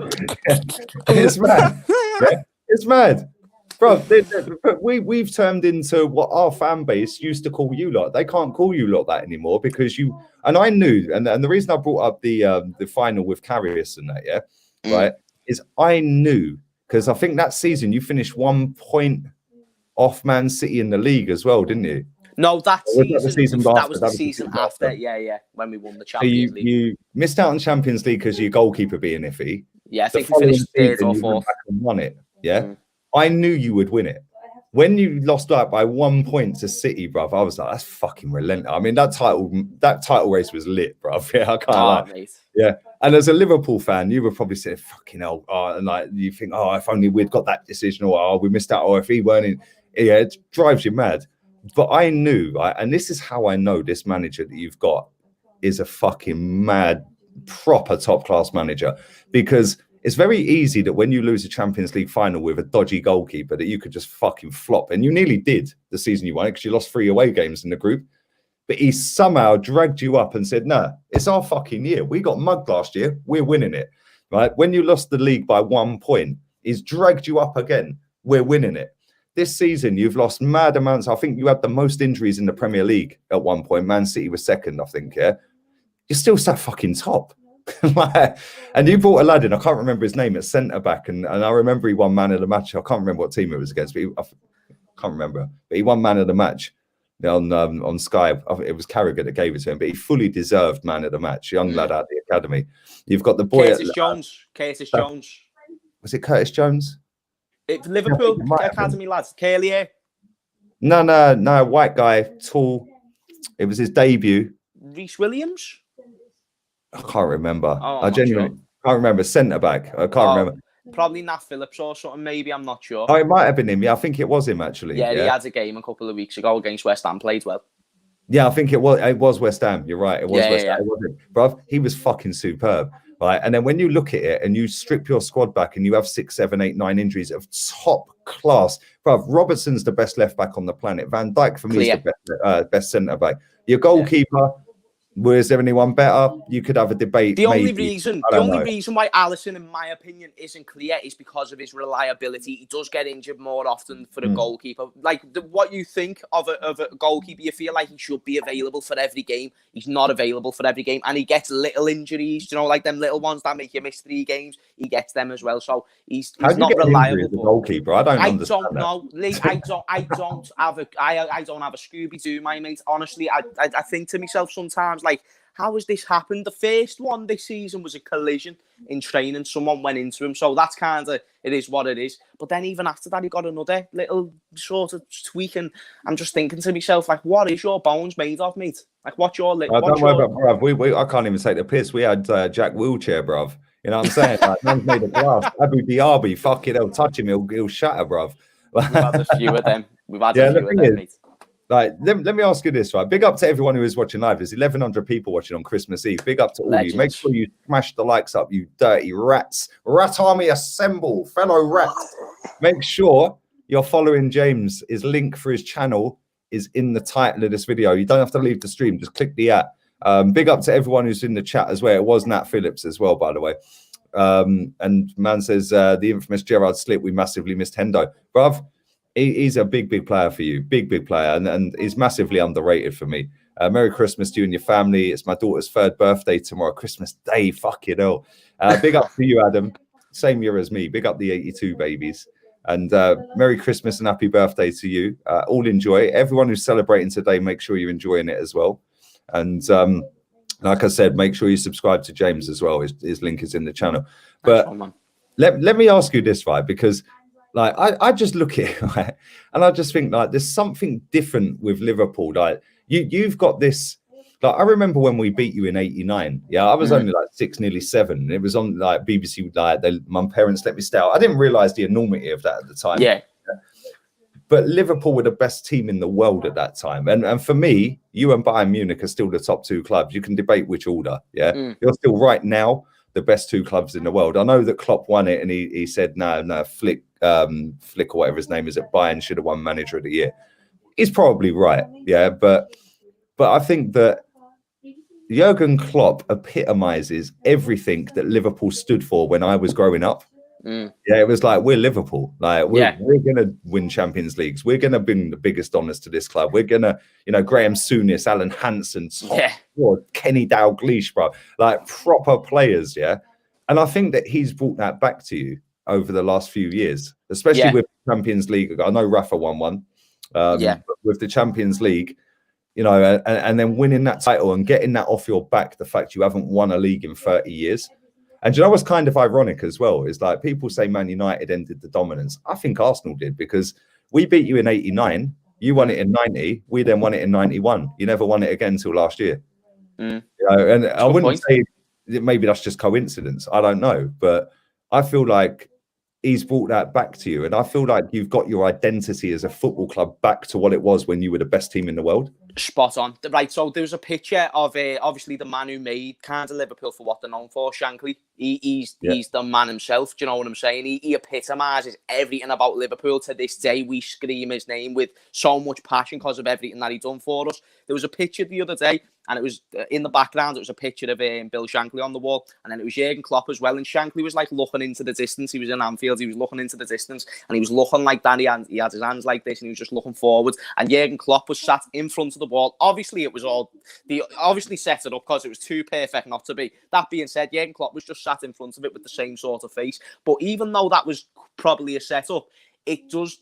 It's mad. Yeah? It's mad, bro. We've turned into what our fan base used to call you lot. They can't call you lot that anymore because you. And I knew, and the reason I brought up the final with Karius and that, right, is I knew, because I think that season you finished 1 point off Man City in the league as well, didn't you? No, that was the season after. Yeah, when we won the Champions League. You missed out on Champions League because your goalkeeper being iffy. Yeah, I think we finished 3rd or 4th. And won it. Yeah, I knew you would win it. When you lost out by 1 point to City, bruv, I was like, that's fucking relentless. I mean, that title race was lit, bruv. Yeah, I can't lie. Mate. Yeah, and as a Liverpool fan, you were probably saying, fucking hell, and like you think, oh, if only we'd got that decision, or oh, we missed out, or if he weren't in. Yeah, it drives you mad. But I knew, right, and this is how I know this manager that you've got is a fucking mad, proper top-class manager, because it's very easy that when you lose a Champions League final with a dodgy goalkeeper that you could just fucking flop. And you nearly did the season you won because you lost 3 away games in the group. But he somehow dragged you up and said, no, it's our fucking year. We got mugged last year. We're winning it, right? When you lost the league by 1 point, he's dragged you up again. We're winning it. This season, you've lost mad amounts. I think you had the most injuries in the Premier League at 1 point. Man City was 2nd, I think, yeah? You're still sat fucking top. And you brought a lad in, I can't remember his name, at centre-back, and I remember he won man of the match. I can't remember what team it was against, but I can't remember. But he won man of the match on Sky. It was Carragher that gave it to him, but he fully deserved man of the match. Young lad out of the academy. You've got the boy... Curtis Jones. Was it Curtis Jones? It's Liverpool academy lads. Kelly. No, white guy, tall. It was his debut. Reece Williams? I can't remember. Oh, I genuinely can't remember. Centre back. I can't remember. Probably Nat Phillips or something, maybe. I'm not sure. Oh, it might have been him. Yeah, I think it was him, actually. Yeah, he had a game a couple of weeks ago against West Ham, played well. Yeah, I think it was West Ham. You're right. It was West Ham. It wasn't. Bruv, he was fucking superb. Right. And then when you look at it and you strip your squad back and you have 6, 7, 8, 9 injuries of top class, bruv, Robertson's the best left back on the planet. Van Dijk for me is the best centre back. Your goalkeeper, Was there anyone better? You could have a debate. The maybe. only reason why Alisson, in my opinion, isn't clear is because of his reliability. He does get injured more often for a goalkeeper. Like what you think of a goalkeeper, you feel like he should be available for every game. He's not available for every game, and he gets little injuries. You know, like them little ones that make you miss 3 games. He gets them as well. So he's not reliable. As a goalkeeper, I don't understand. I don't know. Lee, I don't have a Scooby Doo, my mate. Honestly, I think to myself sometimes, like, how has this happened? The first one this season was a collision in training. Someone went into him. So that's kind of, it is what it is. But then even after that, he got another little sort of tweak. And I'm just thinking to myself, like, what is your bones made of, mate? Like, what's your... don't worry about, bruv. I can't even take the piss. We had Jack Wheelchair, bruv. You know what I'm saying? Like, man's made of glass. Abu Dhabi, fucking hell, touch him, he'll shatter, bruv. We've had a few of them. We've had a few of them, mate. Like, let me ask you this, right? Big up to everyone who is watching live. There's 1,100 people watching on Christmas Eve. Big up to all you. Make sure you smash the likes up, you dirty rats. Rat army assemble, fellow rats. Make sure you're following James. His link for his channel is in the title of this video. You don't have to leave the stream. Just click the app. Big up to everyone who's in the chat as well. It was Nat Phillips as well, by the way. And man says, the infamous Gerard Slip, we massively missed Hendo. Bruv, he's a big player for you. Big player. And he's massively underrated for me. Merry Christmas to you and your family. It's my daughter's 3rd birthday tomorrow. Christmas Day. Fuck it all. Big up to you, Adam. Same year as me. Big up the 82 babies. And Merry Christmas and happy birthday to you. All enjoy. Everyone who's celebrating today, make sure you're enjoying it as well. And like I said, make sure you subscribe to James as well. His link is in the channel. But let me ask you this, right? Because like I just look at it, right? And I just think like there's something different with Liverpool. Like you've got this. Like I remember when we beat you in '89. Yeah, I was only like 6, nearly 7. It was on like BBC. Like my parents let me stay out. I didn't realize the enormity of that at the time. Yeah. But Liverpool were the best team in the world at that time. And for me, you and Bayern Munich are still the top 2 clubs. You can debate which order. Yeah. You're still right now the best 2 clubs in the world. I know that Klopp won it and he said, no, Flick or whatever his name is at Bayern should have won Manager of the Year. He's probably right. Yeah. But I think that Jurgen Klopp epitomizes everything that Liverpool stood for when I was growing up. Yeah, it was like, we're Liverpool. Like, we're going to win Champions Leagues. We're going to bring the biggest honours to this club. We're going to, Graham Souness, Alan Hansen, Kenny Dalglish, bro. Like, proper players, yeah? And I think that he's brought that back to you over the last few years, especially with Champions League. I know Rafa won one. But with the Champions League, and then winning that title and getting that off your back, the fact you haven't won a league in 30 years. And you know what's kind of ironic as well is like people say Man United ended the dominance. I think Arsenal did because we beat you in '89. You won it in '90. We then won it in '91. You never won it again until last year. And I wouldn't say that maybe that's just coincidence. I don't know. But I feel like he's brought that back to you. And I feel like you've got your identity as a football club back to what it was when you were the best team in the world. Spot on. Right, so there was a picture of obviously the man who made kind of Liverpool for what they're known for, Shankly. He's the man himself, do you know what I'm saying? He epitomises everything about Liverpool. To this day, we scream his name with so much passion because of everything that he done for us. There was a picture the other day, and it was in the background, it was a picture of Bill Shankly on the wall, and then it was Jurgen Klopp as well, and Shankly was like looking into the distance. He was in Anfield, he was looking into the distance, and he was looking like that. He had his hands like this, and he was just looking forward, and Jurgen Klopp was sat in front of the wall. Obviously, they obviously set it up because it was too perfect not to be. That being said, Jurgen Klopp was just sat in front of it with the same sort of face. But even though that was probably a setup, it does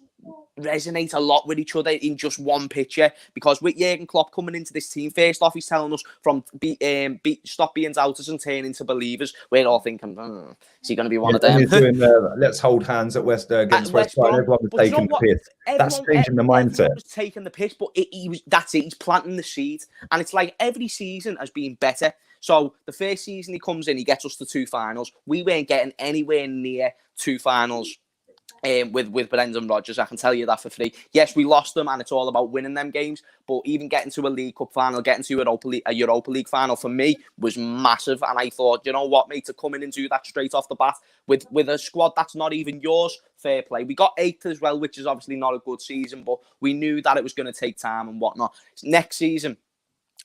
resonate a lot with each other in just one picture, because with Jurgen Klopp coming into this team, first off, he's telling us from stop being doubters and turn into believers. We're all thinking, is he going to be one of them? Doing, let's hold hands at against West Brom. Everyone was taking the piss. That's changing the mindset. Everyone was taking the piss, but that's it. He's planting the seed, and it's like every season has been better. So the first season he comes in, he gets us to 2 finals. We weren't getting anywhere near 2 finals. With Brendan Rodgers, I can tell you that for free. Yes, we lost them, and it's all about winning them games. But even getting to a League Cup final, getting to a Europa League final for me was massive. And I thought, you know what, mate, to come in and do that straight off the bat with a squad that's not even yours, fair play. We got 8th as well, which is obviously not a good season, but we knew that it was going to take time and whatnot. Next season,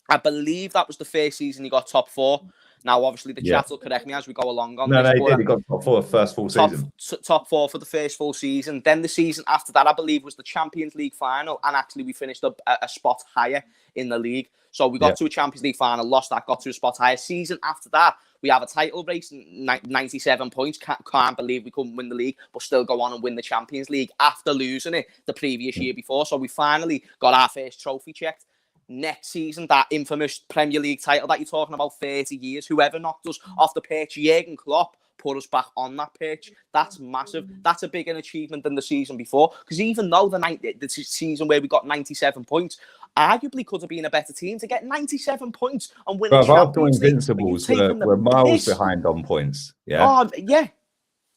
I believe that was the first season he got top 4. Now, obviously, the chat will correct me as we go along on no, this. No, he did. He got top 4 first full season. Top 4 for the first full season. Then the season after that, I believe, was the Champions League final. And actually, we finished a spot higher in the league. So we got to a Champions League final, lost that, got to a spot higher. Season after that, we have a title race, 97 points. Can't believe we couldn't win the league, but still go on and win the Champions League after losing it the previous year before. So we finally got our first trophy checked. Next season, that infamous Premier League title that you're talking about, 30 years, whoever knocked us off the pitch, Jurgen Klopp, put us back on that pitch. That's massive. That's a bigger achievement than the season before. Because even though the season where we got 97 points, arguably could have been a better team to get 97 points and win a Champions League. Invincibles were miles behind on points. Yeah. Oh, yeah.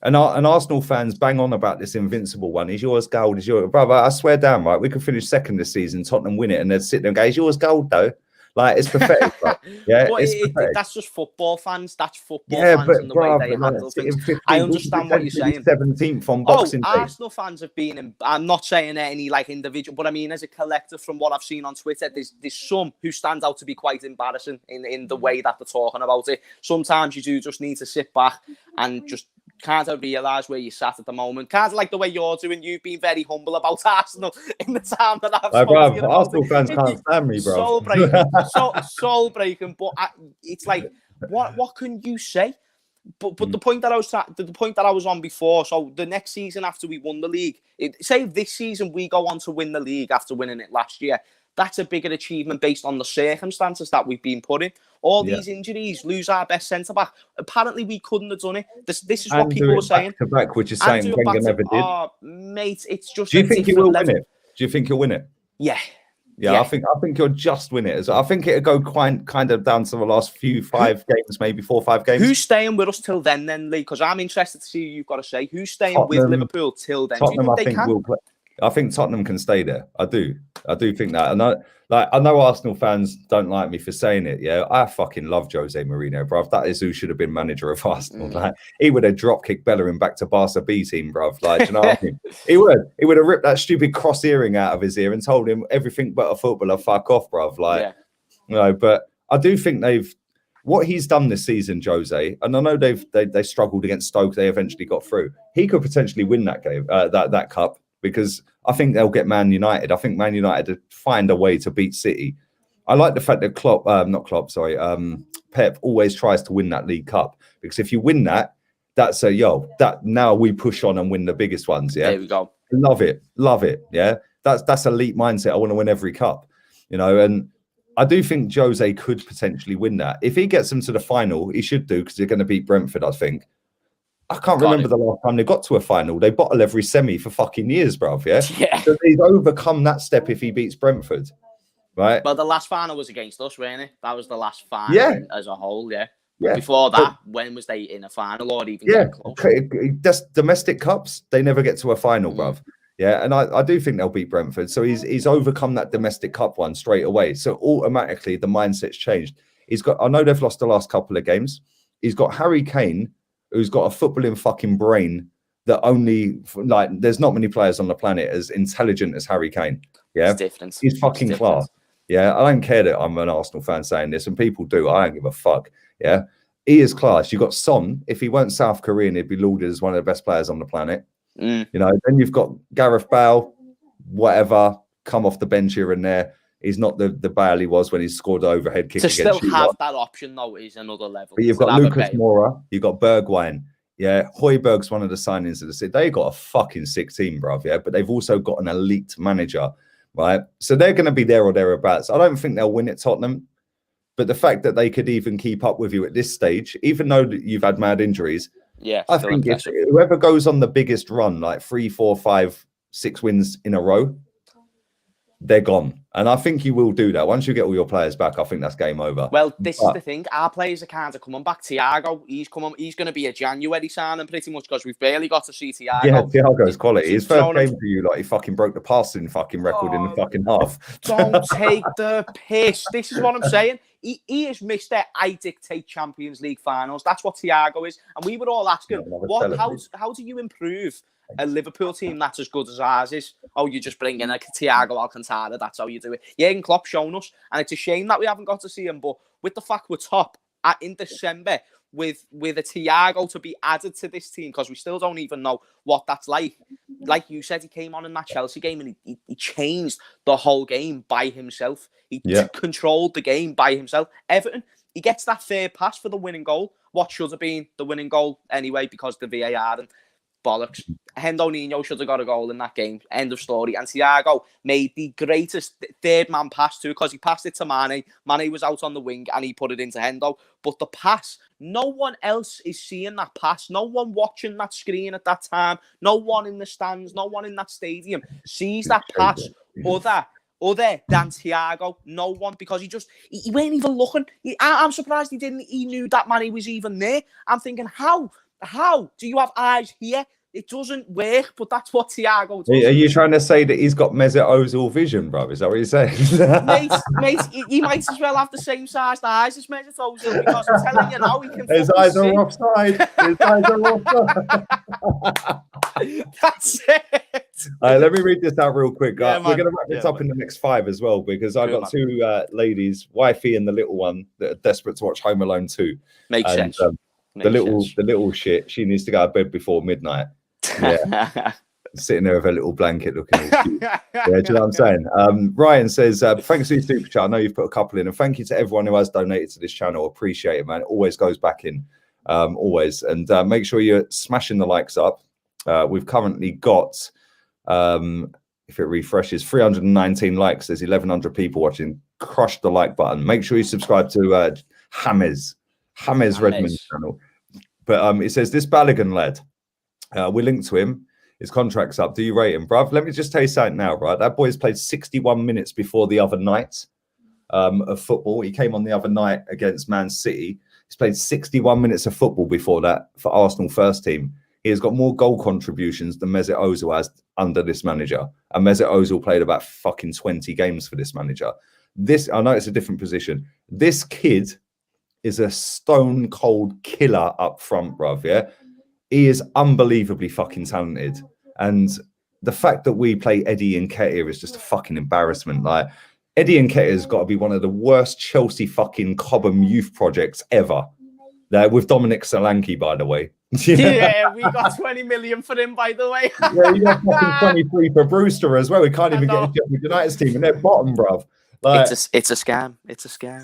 And Arsenal fans bang on about this invincible one. Is yours gold? Is yours, brother? I swear down, right? We could finish second this season. Tottenham win it, and they'd sit there and go, "Is yours gold though?" Like, it's pathetic. Right? Yeah, well, that's just football fans. That's football fans and the way they handle things. I understand what you're saying. 17th on Boxing Day. Arsenal fans have been. I'm not saying any like individual, but I mean as a collective. From what I've seen on Twitter, there's some who stand out to be quite embarrassing in the way that they're talking about it. Sometimes you do just need to sit back and just kind of realise where you sat at the moment. Kind of like the way you're doing. You've been very humble about Arsenal in the time that I've spoken about Arsenal fans can't stand me, bro. Soul breaking. But it's like, what can you say? But the point that I was on before. So the next season after we won the league, say this season we go on to win the league after winning it last year. That's a bigger achievement based on the circumstances that we've been put in. All these injuries, lose our best centre back. Apparently, we couldn't have done it. This is what people are saying. Back to back, which is saying Wenger never did. Oh, mate, it's just. Do you think you will win it? Do you think you'll win it? Yeah. Yeah, I think you'll just win it. I think it'll go kind of down to the last 5 games, maybe 4 or 5 games. Who's staying with us till then, Lee? Because I'm interested to see who you've got to say. Who's staying with Liverpool till then? Tottenham, do you think they can? Will play. I think Tottenham can stay there. I do think that. And I know Arsenal fans don't like me for saying it. Yeah, I fucking love Jose Mourinho, bruv. That is who should have been manager of Arsenal. Like, he would have drop kicked Bellerin back to Barca B team, bruv. Like, do you know what I mean? He would have ripped that stupid cross earring out of his ear and told him everything but a footballer, fuck off, bruv. Like, you know. But I do think what he's done this season, Jose, and I know they struggled against Stoke. They eventually got through. He could potentially win that game, that cup. Because I think they'll get Man United. I think Man United find a way to beat City. I like the fact that Pep always tries to win that League Cup. Because if you win that, that's that now we push on and win the biggest ones. Yeah, there we go. Love it. Yeah, that's elite mindset. I want to win every cup, you know. And I do think Jose could potentially win that. If he gets them to the final, he should do because they're going to beat Brentford, I think. I can't remember the last time they got to a final. They bottle every semi for fucking years, bruv. Yeah. So he's overcome that step if he beats Brentford, right? Well, the last final was against us, wasn't it? That was the last final as a whole, yeah. Before that, when was they in a final or even getting close? Just domestic cups, they never get to a final, bruv. Yeah, and I do think they'll beat Brentford. So he's overcome that domestic cup one straight away. So automatically the mindset's changed. I know they've lost the last couple of games. He's got Harry Kane, who's got a footballing fucking brain that there's not many players on the planet as intelligent as Harry Kane. Yeah, it's different. He's fucking class. Yeah, I don't care that I'm an Arsenal fan saying this, and people do. I don't give a fuck. Yeah, he is class. You got Son. If he weren't South Korean, he'd be lauded as one of the best players on the planet. You know. Then you've got Gareth Bale, whatever, come off the bench here and there. He's not the Bale he was when he scored the overhead kick. To still have that option, though, is another level. But you've got Lucas Moura, you've got Bergwijn. Yeah, Højbjerg's one of the signings of the city. They got a fucking sick team, bruv. Yeah, but they've also got an elite manager, right? So they're going to be there or thereabouts. I don't think they'll win at Tottenham, but the fact that they could even keep up with you at this stage, even though you've had mad injuries, I think if whoever goes on the biggest run, like 3, 4, 5, 6 wins in a row, they're gone. And I think you will do that. Once you get all your players back, I think that's game over. Well, this is the thing. Our players are kind of coming back. Thiago, he's going to be a January signing pretty much because we've barely got to see Thiago. Yeah, Thiago's quality. His first game for you, like he fucking broke the passing fucking record in the fucking half. Don't take the piss. This is what I'm saying. He is Mr. I dictate Champions League finals. That's what Thiago is. And we were all asking, how do you improve a Liverpool team that's as good as ours is, oh, you just bring in a Thiago Alcantara, that's how you do it. Jurgen Klopp shown us, and it's a shame that we haven't got to see him, but with the fact we're top in December, with a Thiago to be added to this team, because we still don't even know what that's like. Like you said, he came on in that Chelsea game and he changed the whole game by himself. He controlled the game by himself. Everton, he gets that third pass for the winning goal. What should have been the winning goal anyway, because the VAR and bollocks. Hendo Nino should have got a goal in that game. End of story. And Thiago made the greatest third man pass too, because he passed it to Mane. Mane was out on the wing and he put it into Hendo. But the pass, no one else is seeing that pass. No one watching that screen at that time. No one in the stands. No one in that stadium sees that pass other than Thiago. No one, because he weren't even looking. I'm surprised he knew that Mane was even there. I'm thinking, how do you have eyes here? It doesn't work, but that's what Thiago does. Are you trying to say that he's got Mesut Ozil vision, bro? Is that what you're saying? mate, he might as well have the same sized eyes as Mesut Ozil, because I'm telling you now, he can. His eyes are offside. His eyes are offside. That's it. Let me read this out real quick. Yeah, we're going to wrap this up in the next 5 as well, because I've got 2 ladies, wifey and the little one, that are desperate to watch Home Alone 2. Makes sense. The little shit, she needs to go to bed before midnight. Yeah. Sitting there with a little blanket looking all cute. Yeah, do you know what I'm saying? Ryan says, thanks for your super chat. I know you've put a couple in, and thank you to everyone who has donated to this channel. Appreciate it, man. It always goes back in. Always. And make sure you're smashing the likes up. We've currently got, if it refreshes, 319 likes. There's 1,100 people watching. Crush the like button. Make sure you subscribe to James Redmond channel. But it says, this Balogun lad, we're linked to him. His contract's up. Do you rate him, bruv? Let me just tell you something now, right? That boy's played 61 minutes before the other night of football. He came on the other night against Man City. He's played 61 minutes of football before that for Arsenal first team. He has got more goal contributions than Mesut Ozil has under this manager. And Mesut Ozil played about fucking 20 games for this manager. I know it's a different position. This kid is a stone cold killer up front, bruv, yeah? He is unbelievably fucking talented. And the fact that we play Eddie Nketiah is just a fucking embarrassment. Like, Eddie Nketiah's got to be one of the worst Chelsea fucking Cobham youth projects ever. With Dominic Solanke, by the way. Yeah, we got 20 million for him, by the way. Yeah, you got fucking 23 for Brewster as well. We can't even get into the United's team, and they're bottom, bruv. Like, it's a scam. It's a scam.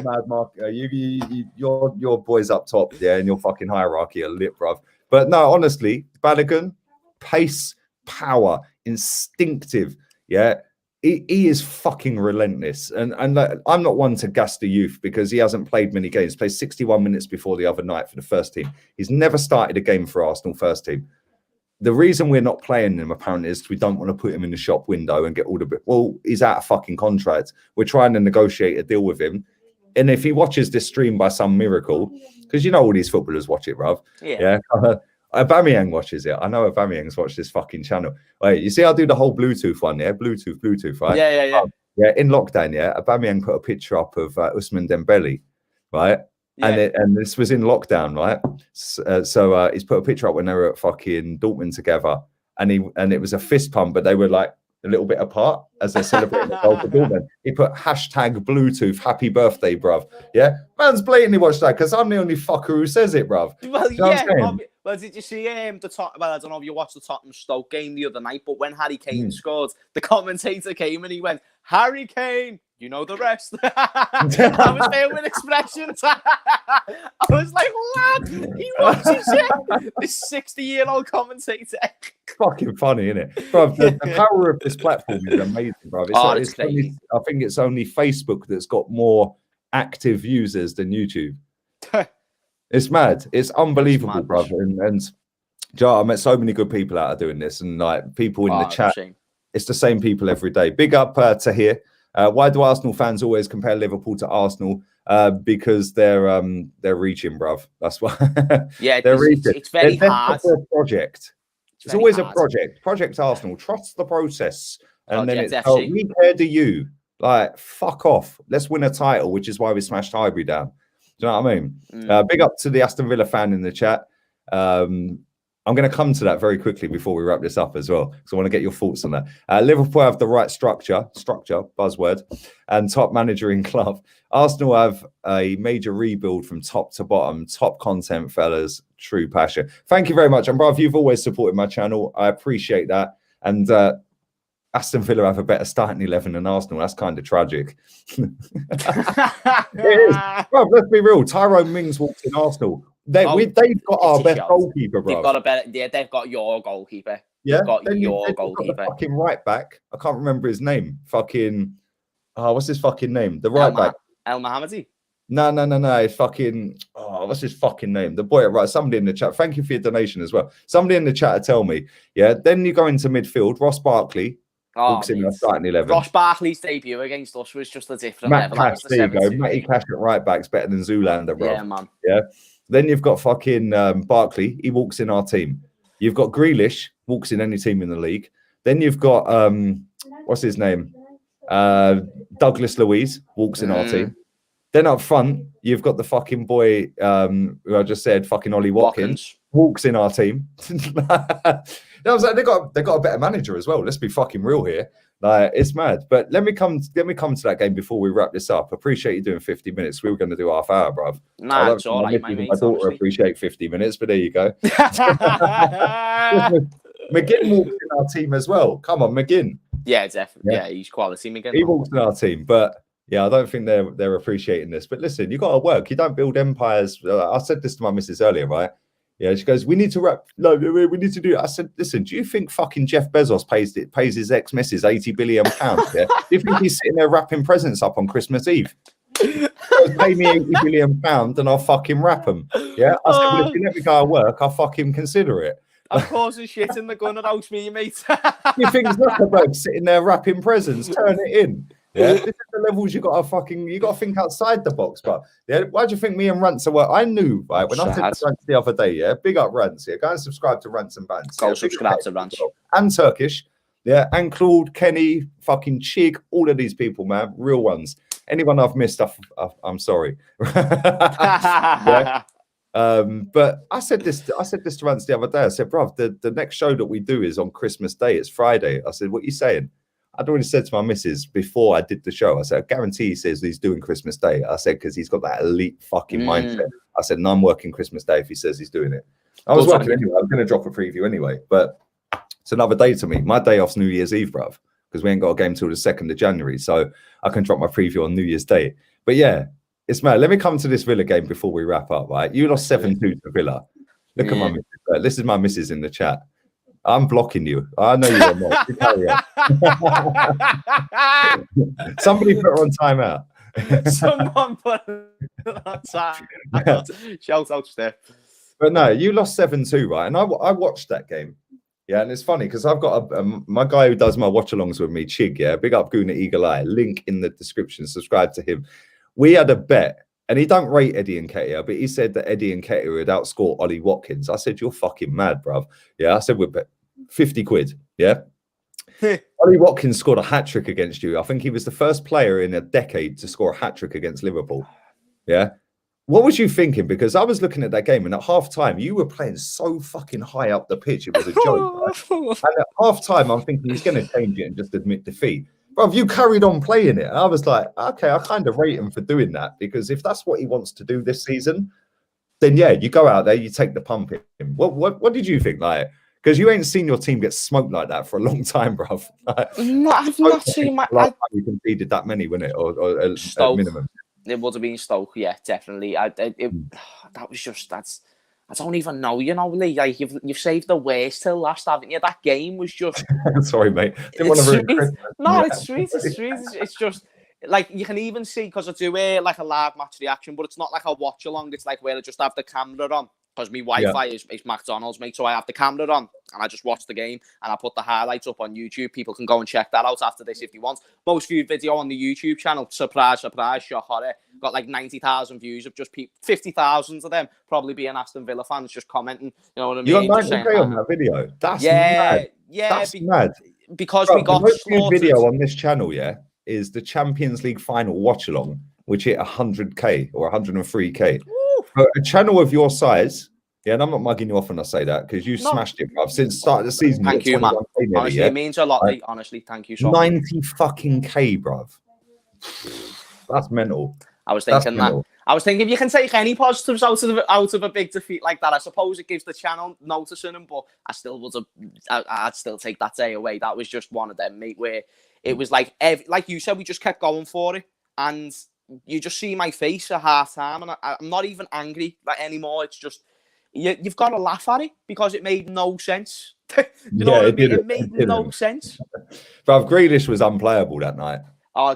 Mad Mark. Your boys up top, yeah, and your fucking hierarchy are lit, bruv. But no, honestly, Balogun, pace, power, instinctive, yeah. He is fucking relentless. And I'm not one to gas the youth, because he hasn't played many games. He played 61 minutes before the other night for the first team. He's never started a game for Arsenal first team. The reason we're not playing him, apparently, is we don't want to put him in the shop window and get all the bit. Well, he's out of fucking contract. We're trying to negotiate a deal with him. And if he watches this stream by some miracle, because you know all these footballers watch it, bruv. Yeah. Aubameyang watches it. I know Aubameyang's watched this fucking channel. Wait, you see, I'll do the whole Bluetooth one, yeah? Bluetooth, right? Yeah. Yeah, in lockdown, yeah, Aubameyang put a picture up of Ousmane Dembele, right? Yeah. And this was in lockdown, right? So he's put a picture up when they were at fucking Dortmund together, and it was a fist pump, but they were like a little bit apart as they're celebrating the goal for Dortmund. He put hashtag Bluetooth, happy birthday, bruv. Yeah, man's blatantly watched that, because I'm the only fucker who says it, bruv. Well, you know, well, did you see the top? Well, I don't know if you watched the Tottenham Stoke game the other night, but when Harry Kane scored, the commentator came and he went, "Harry Kane, you know the rest." I was there with expressions. I was like, "What? He watches it." This 60-year-old commentator. Fucking funny, isn't it, bro? The power of this platform is amazing, bro. It's crazy. I think it's only Facebook that's got more active users than YouTube. It's mad. It's unbelievable, brother. And Jar, I met so many good people out of doing this, and like people in the chat. It's the same people every day. Big up to here. Why do Arsenal fans always compare Liverpool to Arsenal? Because they're reaching, bruv. That's why. Yeah, they're reaching. It's very hard. For a project. It's always hard. A project. Project Arsenal. Trust the process. And then it's we care to you. Like, fuck off. Let's win a title, which is why we smashed Highbury down. Do you know what I mean? Big up to the Aston Villa fan in the chat. I'm going to come to that very quickly before we wrap this up as well, because I want to get your thoughts on that. Liverpool have the right structure, buzzword, and top manager in club. Arsenal have a major rebuild from top to bottom. Top content, fellas. True passion. Thank you very much. And bruv, you've always supported my channel. I appreciate that. And Aston Villa have a better starting 11 than Arsenal. That's kind of tragic. It is. Bruv, let's be real. Tyrone Mings walked in Arsenal. They've got our best goalkeeper, bro. They've got a better. Yeah, they've got your goalkeeper. Yeah, they've got your they've goalkeeper. Got the fucking right back. I can't remember his name. Fucking. Oh, what's his fucking name? The right back. El Mohammadi. No. It's fucking. Oh, what's his fucking name? The boy at right. Somebody in the chat. Thank you for your donation as well. Somebody in the chat tell me. Yeah. Then you go into midfield. Ross Barkley. Walks in our starting 11. Ross Barkley's debut against us was just a different level. Cash, there you go. Matty Cash at right back's better than Zoolander, bro. Yeah, man. Yeah. Then you've got fucking Barkley. He walks in our team. You've got Grealish. Walks in any team in the league. Then you've got what's his name? Douglas Luiz walks in our team. Then up front, you've got the fucking boy who I just said, fucking Ollie Watkins. Walks in our team. I was like, they got a better manager as well. Let's be fucking real here. Like, it's mad. But let me come to that game before we wrap this up. Appreciate you doing 50 minutes. We were going to do half hour, bruv. Nah, it's all right, my daughter appreciate 50 minutes, but there you go. McGinn walks in our team as well. Come on, McGinn. Yeah, definitely. Yeah, he's quality, McGinn. He walks in our team, but yeah, I don't think they're appreciating this. But listen, you got to work. You don't build empires. I said this to my missus earlier, right? Yeah, she goes, we need to wrap. No, we need to do it. I said, listen, do you think fucking Jeff Bezos pays his ex-missus £80 billion? Yeah? Do you think he's sitting there wrapping presents up on Christmas Eve? Pay me £80 billion and I'll fucking wrap them. Yeah, I said, well, if you let me go to work, I'll fucking consider it. I'm causing shit in the gunner house, me, mate. You think Zuckerberg's sitting there wrapping presents? Turn it in. Yeah, this is the levels you got to think outside the box. But yeah, why do you think me and Rants are work? I knew, right, when I said to Rants the other day, yeah, big up Rants, yeah, go and subscribe to Rants and Bants. Go subscribe to Rants. And Turkish, yeah, and Claude, Kenny, fucking Chig, all of these people, man, real ones. Anyone I've missed, I'm sorry. Yeah. But I said this to Rants the other day. I said, bruv, the next show that we do is on Christmas Day. It's Friday. I said, what are you saying? I'd already said to my missus before I did the show, I said, I guarantee he says he's doing Christmas Day. I said, because he's got that elite fucking mindset. I said, no, I'm working Christmas Day if he says he's doing it. I was working anyway. I was going to drop a preview anyway, but it's another day to me. My day off's New Year's Eve, bruv, because we ain't got a game till the 2nd of January. So I can drop my preview on New Year's Day. But yeah, it's mad. Let me come to this Villa game before we wrap up, right? You lost 7-2 to Villa. Look at my missus. This is my missus in the chat. I'm blocking you. I know you're not. Somebody put her on timeout. Someone put her on timeout. Shout out, Steph. But no, you lost 7-2, right? And I watched that game. Yeah, and it's funny because I've got my guy who does my watch-alongs with me, Chig, yeah? Big up Guna Eagle Eye. Link in the description. Subscribe to him. We had a bet. And he don't rate Eddie Nketiah, but he said that Eddie Nketiah would outscore Ollie Watkins. I said, you're fucking mad, bruv. Yeah, I said, we'd bet 50 quid. Yeah. Ollie Watkins scored a hat-trick against you. I think he was the first player in a decade to score a hat-trick against Liverpool. Yeah. What was you thinking? Because I was looking at that game and at half-time, you were playing so fucking high up the pitch. It was a joke. Right? And at half-time, I'm thinking he's going to change it and just admit defeat. Bro, you carried on playing it. I was like, okay, I kind of rate him for doing that because if that's what he wants to do this season, then yeah, you go out there, you take the pump in. What did you think? Like, because you ain't seen your team get smoked like that for a long time, bro. Like, I've not seen my. You conceded that many, wasn't it, or at minimum? It would have been Stoke, yeah, definitely. That was just I don't even know, you know, Lee. Like you've saved the worst till last, haven't you? That game was just. Sorry, mate. It's sweet. It's just like you can even see because I do like a live match reaction, but it's not like a watch along. It's like where I just have the camera on because my Wi-Fi is McDonald's, mate. So I have the camera on and I just watch the game and I put the highlights up on YouTube. People can go and check that out after this if you want. Most viewed video on the YouTube channel. Surprise, shock horror. Got like 90,000 views of just 50,000 of them probably being Aston Villa fans just commenting. You know what I mean? You got 90K on that video. That's mad. Yeah, that's mad. Because we got the most video on this channel, yeah, is the Champions League final watch along, which hit 100K or 103K. For a channel of your size, Yeah, and I'm not mugging you off when I say that because you smashed it, bruv. Since the start of the season, Thank you, man. Honestly, yeah? it means a lot, mate. Honestly, thank you so much. 90 fucking K, bruv. That's mental. I was thinking that. I was thinking if you can take any positives out of a big defeat like that, I suppose it gives the channel noticing them, but I'd still take that day away. That was just one of them, mate, where it was like you said, we just kept going for it, and you just see my face at half time, and I'm not even angry like anymore. It's just you've got to laugh at it because it made no sense. You know what I mean? It made no sense. Bruv, Grealish was unplayable that night.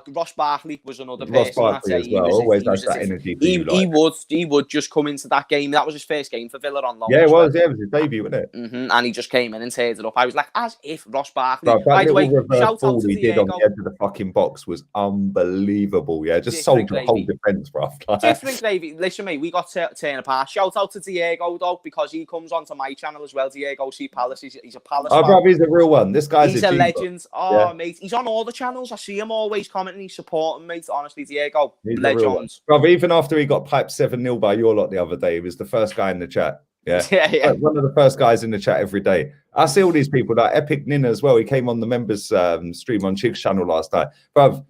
Ross Barkley was another Ross person. Barkley as well. Always has that energy. He would just come into that game. That was his first game for Villa on loan. Yeah, it was. Yeah, it was his debut, wasn't it? And he just came in and teared it up. I was like, as if Ross Barkley. Bro, by the way, shout out to he did on the edge of the fucking box was unbelievable. Yeah, just sold the whole defense, bro. Different gravy. Listen, mate, we got torn apart. Shout out to Diego though, because he comes onto my channel as well. Diego C Palace. He's a Palace. Oh, bro, he's a real one. This guy's a legend. Oh, yeah. Mate, he's on all the channels. I see him always commenting. He's supporting, mate. Honestly, Diego, legend. Bro, even after he got piped 7-0 by your lot the other day, he was the first guy in the chat. Yeah, yeah. One of the first guys in the chat every day. I see all these people, like Epic Nina as well. He came on the members stream on Chig's channel last night. Bro,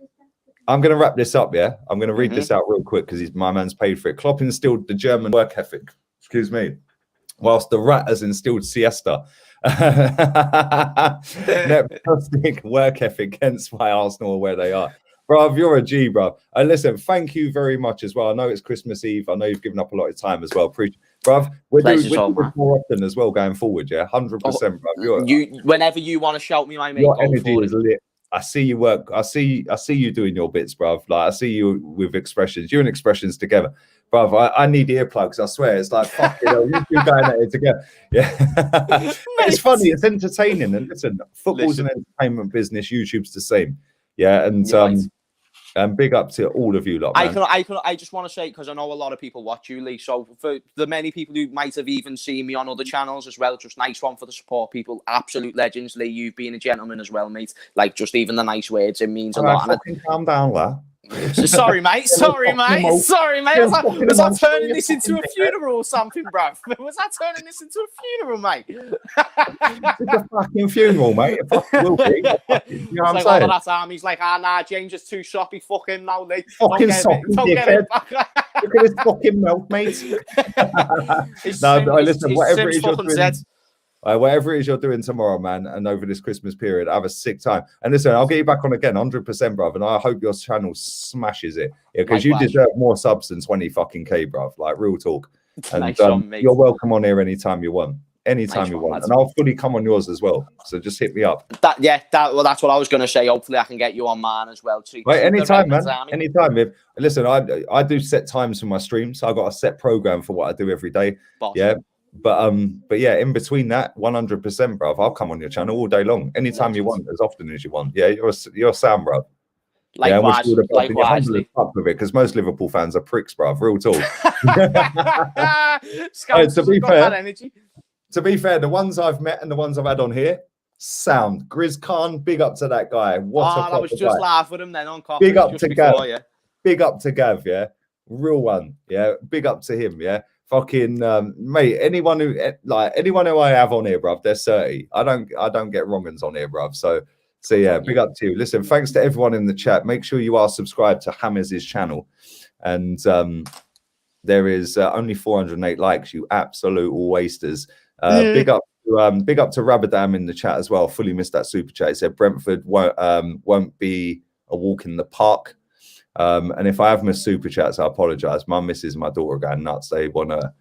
I'm going to wrap this up, yeah? I'm going to read this out real quick because my man's paid for it. Klopp instilled the German work ethic, excuse me, whilst the rat has instilled siesta. Fantastic work ethic, hence why Arsenal are where they are. Bruv, you're a G, bruv. And listen, thank you very much as well. I know it's Christmas Eve. I know you've given up a lot of time as well. Bruv, we're doing this more often as well going forward, yeah? 100%, bruv. Whenever you want to shout me, my mate, your energy is lit. I see you work. I see you doing your bits, bruv. Like, I see you with expressions. You and expressions together. Bruv, I need earplugs. I swear. It's like, fuck, you two going at it together. Yeah. It's funny. It's entertaining. And listen, football's an entertainment business. YouTube's the same. Yeah. And big up to all of you lot, man. I just want to say, because I know a lot of people watch you, Lee. So for the many people who might have even seen me on other channels as well, just nice one for the support people. Absolute legends, Lee. You've been a gentleman as well, mate. Like, just even the nice words, it means a lot. Calm down, lad. Sorry, mate. Sorry, mate. Was I turning this into a funeral or something, bruv? Was I turning this into a funeral, mate? It's a fucking funeral, mate. It will be. You know what I'm saying? All that time, he's like, nah, James is too soppy. Fuck him now, Lee. Fucking soppy, dickhead. Look at his fucking mouth, mate. Listen, whatever it is you're doing. Whatever it is you're doing tomorrow, man, and over this Christmas period, have a sick time. And listen, I'll get you back on again, 100%, bruv. And I hope your channel smashes it, because you deserve more subs than 20 fucking K, bruv. Like, real talk. And you're welcome on here anytime you want. Anytime you want. And I'll fully come on yours as well. So just hit me up. Well, that's what I was going to say. Hopefully, I can get you on mine as well. Wait, anytime, man. Anytime. Listen, I do set times for my streams. I got a set program for what I do every day. Yeah. But yeah, in between that, 100%, bruv. I'll come on your channel all day long, anytime you want, as often as you want. Yeah, you're Sam, bruv. Likewise, because most Liverpool fans are pricks, bruv. Real talk. To be fair, the ones I've met and the ones I've had on here, sound. Grizz Khan, big up to that guy. I was just laughing with him then on coffee. Big up to Gav. Yeah. Big up to Gav. Yeah, real one. Yeah, big up to him. Yeah. Fucking mate, anyone who I have on here, bruv, they're 30. I don't get wrong-uns on here, bruv. So yeah, big up to you. Listen, thanks to everyone in the chat. Make sure you are subscribed to Hammers' channel. And there is only 408 likes, you absolute wasters. Big up to Rabadam in the chat as well. Fully missed that super chat. He said Brentford won't be a walk in the park. And if I have missed super chats, I apologize. My missus and my daughter are going nuts. They want to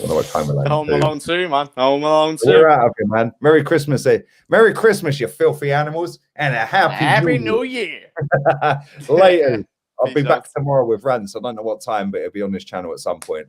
watch Home Alone. Home Alone too, man. Home Alone too. We're out of here, man. Merry Christmas, Merry Christmas, you filthy animals, and a happy New Year. Later. I'll be back tomorrow with rants. I don't know what time, but it'll be on this channel at some point.